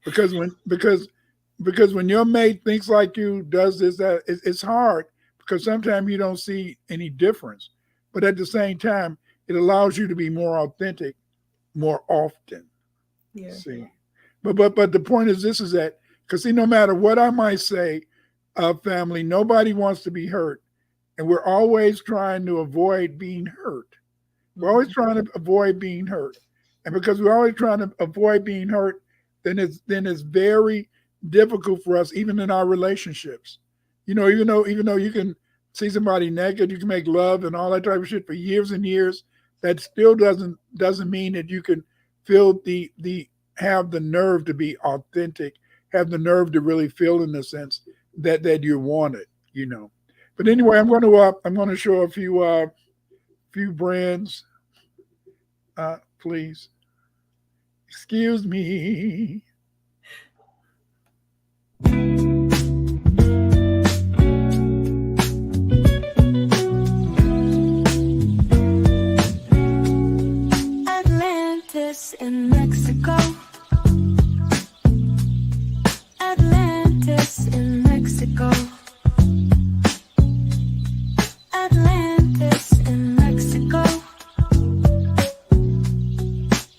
because when your mate thinks like you, does this, that, it's hard, because sometimes you don't see any difference. But at the same time, it allows you to be more authentic more often. Yeah. See, but the point is this, is that, because see, no matter what I might say of family, nobody wants to be hurt, and we're always trying to avoid being hurt. We're always trying to avoid being hurt, and because we're always trying to avoid being hurt, then it's very difficult for us, even in our relationships. You know, even though you can see somebody naked, you can make love and all that type of shit for years and years, that still doesn't mean that you can feel have the nerve to be authentic, have the nerve to really feel in the sense that you're wanted, you know. But anyway, I'm going to show a few brands, please. Excuse me. Atlantis in Mexico. Atlantis in Mexico. Atlantis in Mexico.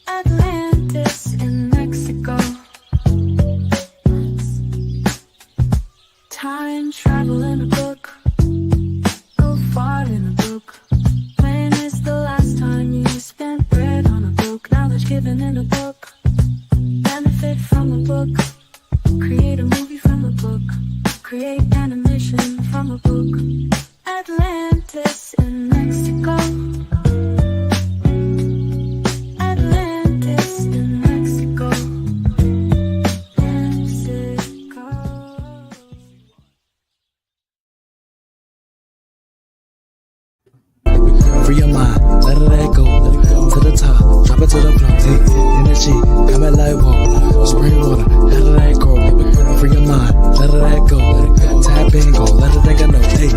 Atlantis in Mexico. Time travel in a book. Go far in a book. When is the last time you spent bread on a book? Knowledge given in a book. Benefit from a book. Create a movie from a book. Create animation from a book. Atlantis in Mexico. Atlantis in Mexico. Mexico. Free your mind, let it go. To the top, drop it to the floor. Take energy, come at like whoa. Spring water, let it go. Free your mind, let it go. Tap in, go, let it nigga know. Hey,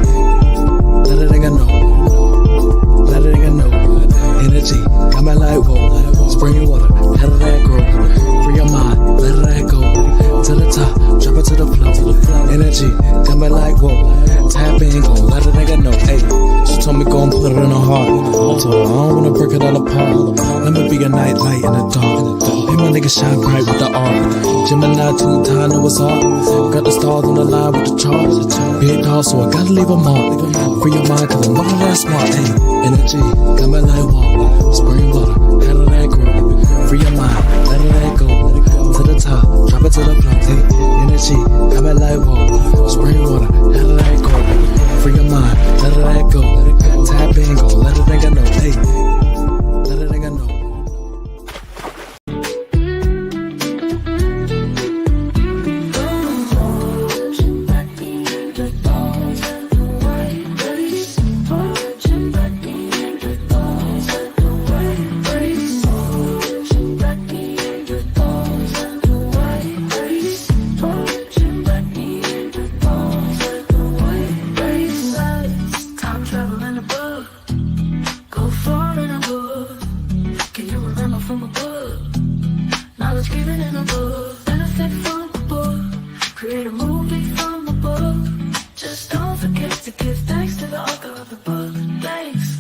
let it nigga know. Let it nigga know. Energy, come at like whoa. Spring water, let it go. Free your mind, let it go. To the top, drop it to the floor. Energy, come at like whoa. Tap in, go, let it nigga know. Hey. She told me go and put it in her heart. I told her I don't wanna break it all apart. Let me be a night light in the dark. Hey, my nigga shine bright with the art. Gemini 2-time, know what's up. Got the stars on the line with the charts. Big dog, so I gotta leave a mark. Free your mind, cause I'm not that smart. Hey, energy, got my light walk. Spring water, how did that grow? Free your mind, let it go. To the top, drop it to the floor. Hey, energy, got my light walk. Spring water, how did that go? Free your mind, let it go. Tap in, go, let it nigga know. Hey, let it nigga know. Time travel in a book. Go far in a book. Can you remember from a book? Knowledge given in a book. Benefit from a book. Create a movie from a book. Just don't forget to give thanks to the author of the book. Thanks.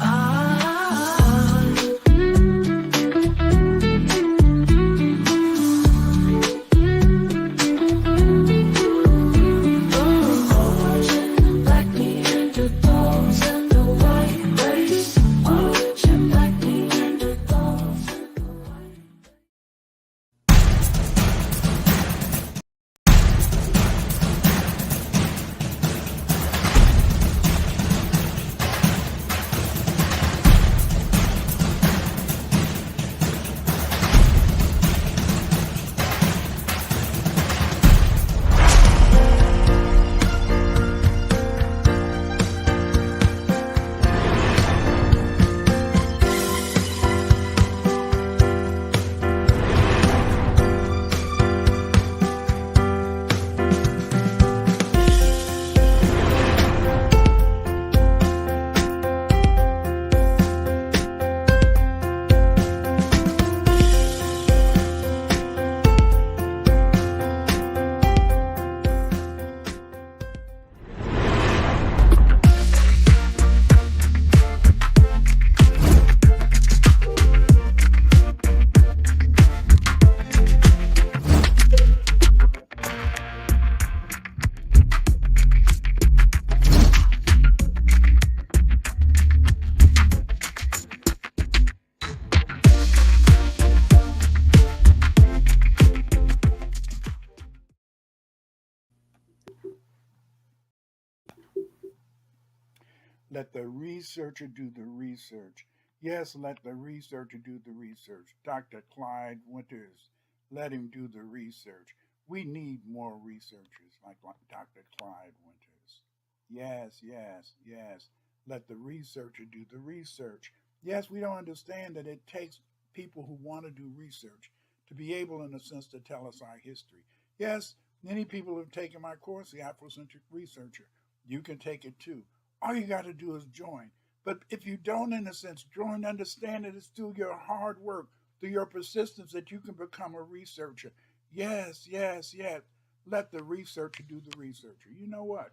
Let the researcher do the research. Yes, let the researcher do the research. Dr. Clyde Winters, let him do the research. We need more researchers like Dr. Clyde Winters. Yes, yes, yes. Let the researcher do the research. Yes, we don't understand that it takes people who want to do research to be able, in a sense, to tell us our history. Yes, many people have taken my course, The Afrocentric Researcher. You can take it too. All you got to do is join. But if you don't, in a sense, join, understand that it's through your hard work, through your persistence, that you can become a researcher. Yes, yes, yes. Let the researcher do the researcher. You know what?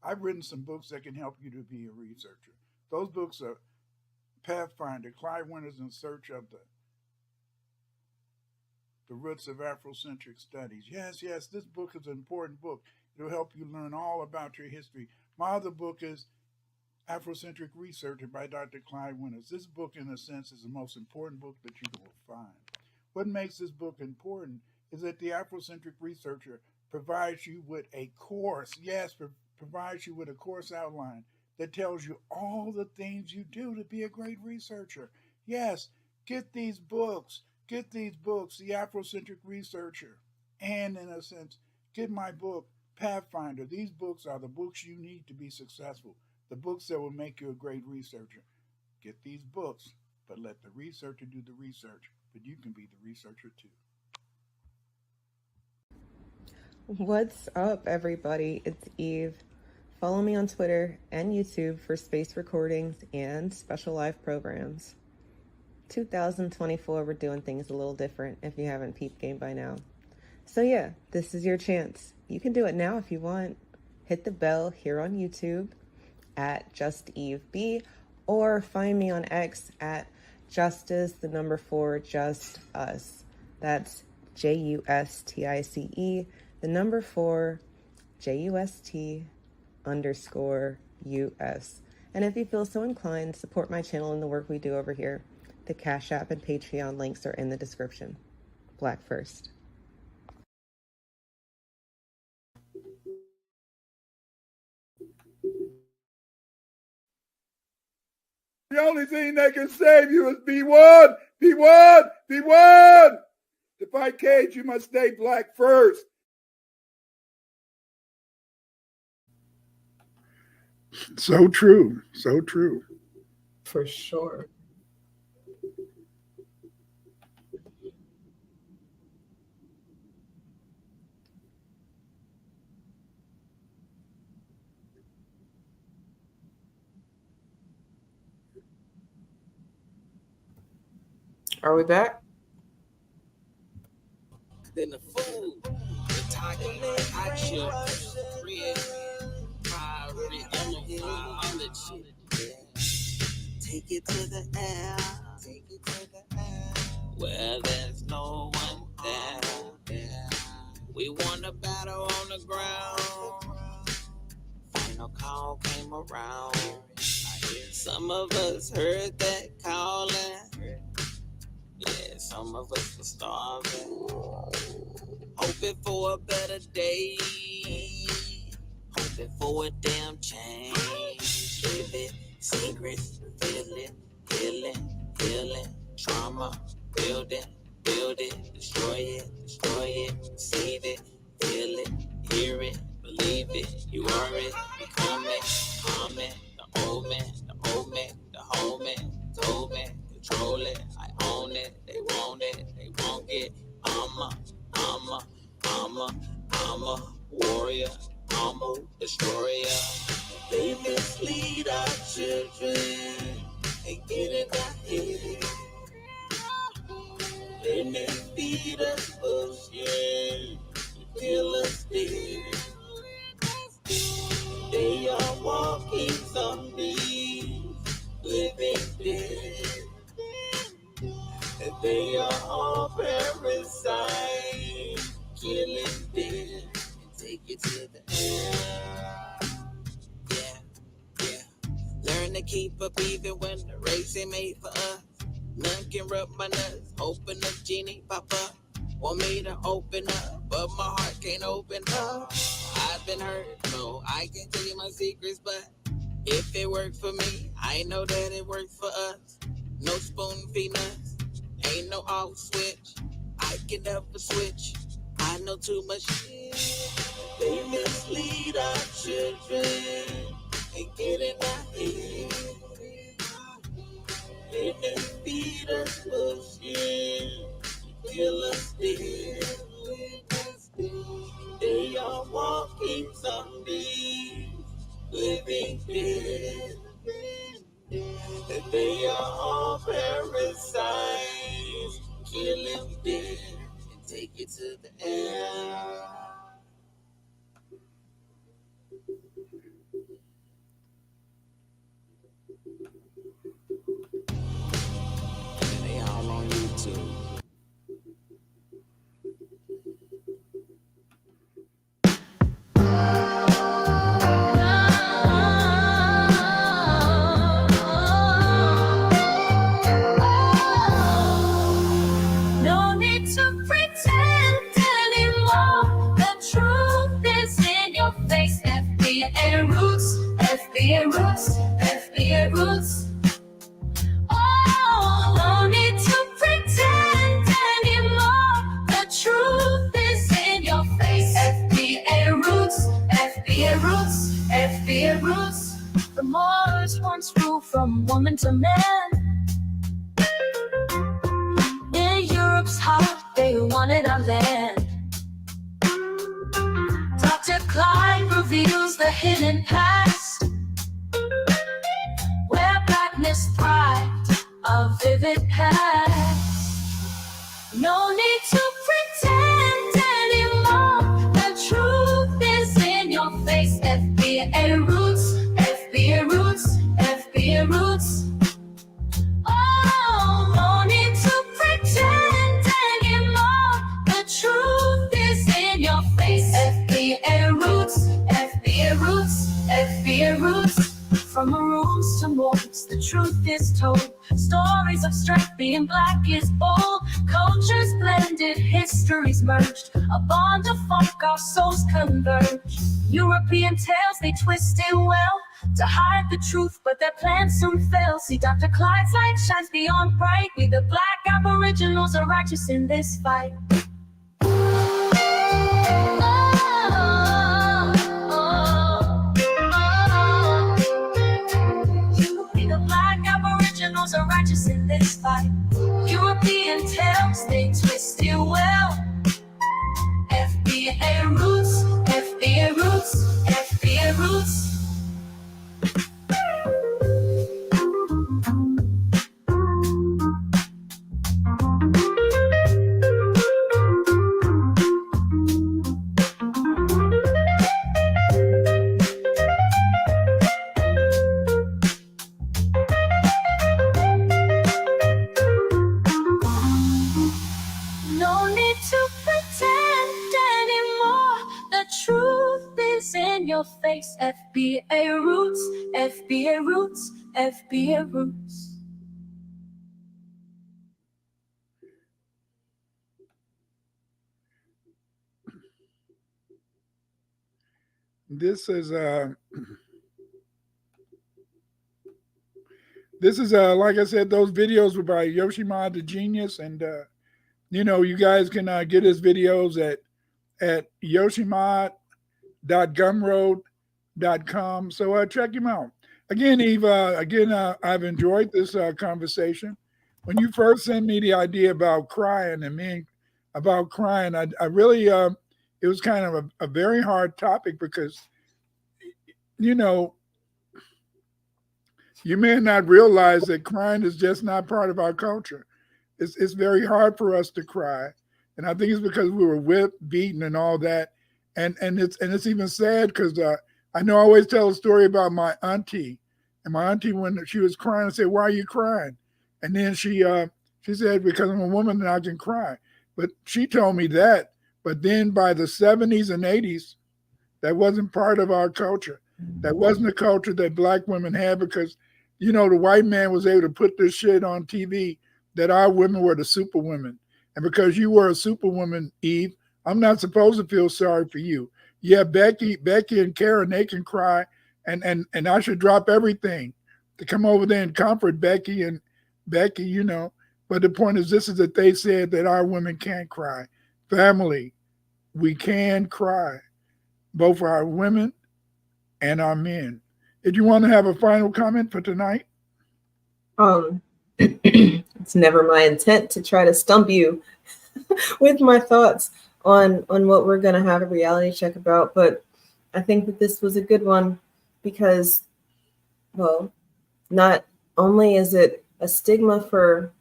I've written some books that can help you to be a researcher. Those books are Pathfinder, Clive Winter's In Search of the Roots of Afrocentric Studies. Yes, yes, this book is an important book. It'll help you learn all about your history. My other book is Afrocentric Researcher by Dr. Clive Winters. This book, in a sense, is the most important book that you will find. What makes this book important is that the Afrocentric Researcher provides you with a course, yes, provides you with a course outline that tells you all the things you do to be a great researcher. Yes, get these books, The Afrocentric Researcher, and in a sense, get my book, Pathfinder. These books are the books you need to be successful, the books that will make you a great researcher. Get these books, but let the researcher do the research, but you can be the researcher too. What's up, everybody? It's Eve. Follow me on Twitter and YouTube for space recordings and special live programs. 2024, we're doing things a little different if you haven't peeped game by now. So yeah, this is your chance. You can do it now if you want. Hit the bell here on YouTube at JustEveB, or find me on X at Justice4Just Us. That's JUSTICE, 4 JUST_US. And if you feel so inclined, support my channel and the work we do over here. The Cash App and Patreon links are in the description. Black first. The only thing that can save you is be one, be one, be one. To fight Cage, you must stay black first. So true, so true. For sure. Are we back? Then the food, the tiger, I chill, red, pirate, biology. Take it to the air, where there's no one there. We won the battle on the ground. Final call came around. Some of us heard that calling. Yeah, some of us were starving, hoping for a better day, hoping for a damn change. Live it, secrets, feel it, healing, trauma, build it, destroy it, receive it, feel it, hear it, believe it, you are it, become it, harm it, the old man, the whole man, told me, control it, I own it, they won't get, I'm a warrior, I'm a destroyer. They mislead our children and get in our head. They may feed us bullshit, kill us dead. They are walking zombies, living dead. And they are all parasites, killing dead. Take it to the air. Yeah. Learn to keep up even when the race ain't made for us. None can rub my nuts. Open up, genie, pop up. Want me to open up, but my heart can't open up. I've been hurt, no, I can't tell you my secrets, but if it worked for me, I know that it worked for us. No spoon feed us, ain't no off switch. I can never switch. I know too much shit. They mislead our children and get in our head. They feed us bullshit, killers dead. They are walking zombies, living dead. They are all parasites, kill them dead and take it to the air. They all on YouTube. No need to pretend anymore. The truth is in your face. FBA roots, FBA roots, FBA roots. Oh, no need to pretend anymore. The truth is in your face. FBA roots, FBA roots, FBA roots. The Moors once ruled from woman to man. In Europe's heart, they wanted our land. Dr. Clyde reveals the hidden past, where blackness thrived, a vivid past. No need to pretend anymore. The truth is in your face. FBA roots, FBA roots, FBA roots. Oh, no need to pretend anymore. The truth is in your face. FBA roots, FBA roots, FBA roots. From rooms to moors, the truth is told. Stories of strength, being black is bold. Cultures blended, histories merged. A bond of funk, our souls converge. European tales, they twisted well to hide the truth, but their plans soon fail. See, Dr. Clyde's light shines beyond bright. We the black aboriginals are righteous in this fight. Aboriginals are righteous in this fight. European tales, they twist it well. FBA roots, FBA roots, FBA roots. No need to pretend anymore. The truth is in your face. FBA roots, FBA roots, FBA roots. This is like I said, those videos were by Yoshima the Genius, and you know, you guys can get his videos at yoshima.gumroad.com. So check him out. Again, Eve, I've enjoyed this conversation. When you first sent me the idea about crying and me about crying, I really, it was kind of a very hard topic because, you know, you may not realize that crying is just not part of our culture. It's very hard for us to cry, and I think it's because we were whipped, beaten, and all that. And it's even sad because I know I always tell a story about my auntie, and my auntie, when she was crying, I said, "Why are you crying?" And then she said, "Because I'm a woman and I can cry." But she told me that. But then by the 70s and 80s, that wasn't part of our culture. That wasn't a culture that black women had because, you know, the white man was able to put this shit on TV that our women were the superwomen. And because you were a superwoman, Eve, I'm not supposed to feel sorry for you. Yeah, Becky and Karen, they can cry, and I should drop everything to come over there and comfort Becky, you know. But the point is, this is that they said that our women can't cry. Family, we can cry, both for our women and our men. Did you want to have a final comment for tonight? It's never my intent to try to stump you. with my thoughts on what we're going to have a reality check about. But I think that this was a good one because, well, not only is it a stigma for,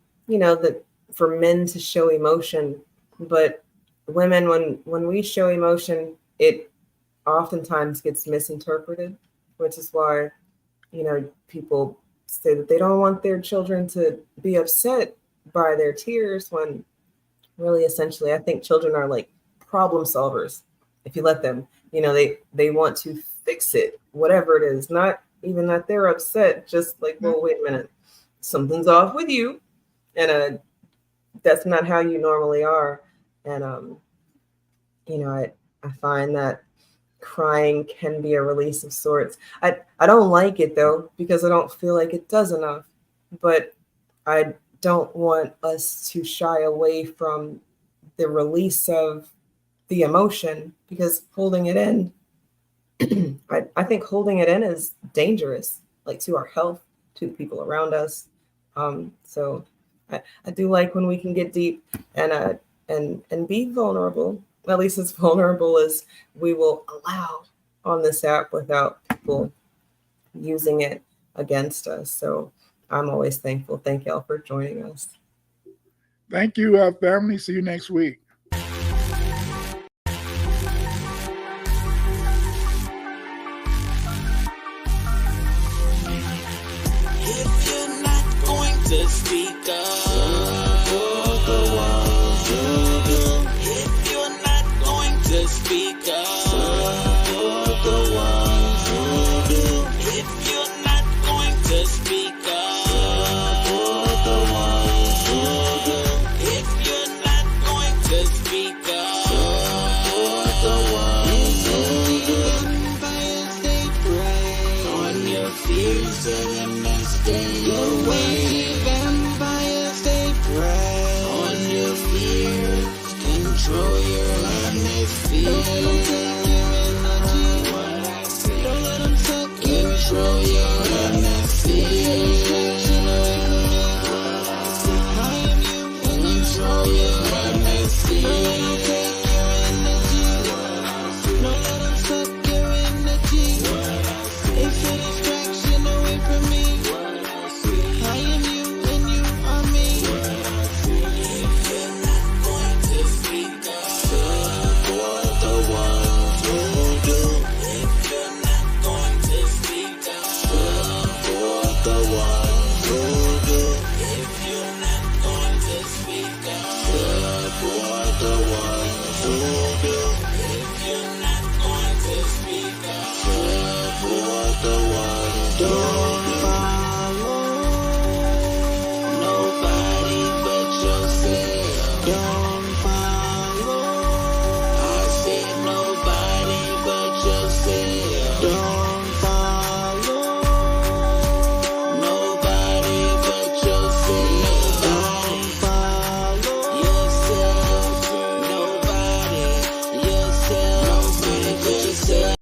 for men to show emotion, but women, when we show emotion, it oftentimes gets misinterpreted, which is why, people say that they don't want their children to be upset by their tears, when really, essentially, I think children are like problem solvers. If you let them, they want to fix it, whatever it is, not even that they're upset, just like, well, wait a minute, something's off with you. And that's not how you normally are. And, I find that crying can be a release of sorts. I don't like it though, because I don't feel like it does enough, but I don't want us to shy away from the release of the emotion, because holding it in, I think holding it in is dangerous, like to our health, to the people around us. So I do like when we can get deep and be vulnerable, at least as vulnerable as we will allow on this app without people using it against us. So I'm always thankful. Thank y'all for joining us. Thank you, family. See you next week. If you're not going to speak up, you're the one to do. If you're not going to speak up, you're the one to do. If you're not going to speak up, you're the one to do. If you're not going to speak up, you're the one to do. Vampires, they prey on your fears and then stay away. Vampires, they prey on your fears, control your honest fears. Don't let them take your energy. What I say. Don't let them suck your control your honest fears. I am you and control your honest fears. Don't let them take your energy. Don't let them suck your energy. It's a distraction away from me. I am you and you are me. If you're not going to speak up, you're the one to do. If you're not going to speak up, you're the one to do. If you're not going to speak up, you're the one to do. If you're not going to speak up, you're the one. Don't follow nobody but yourself. Don't follow, I said nobody but yourself. Don't follow nobody but yourself. Don't follow yourself. Nobody, yourself. Nobody but yourself.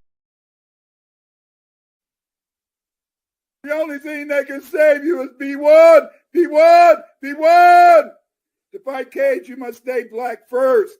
The only thing that can save you is be one, be one, be one. To fight Cage, you must stay black first.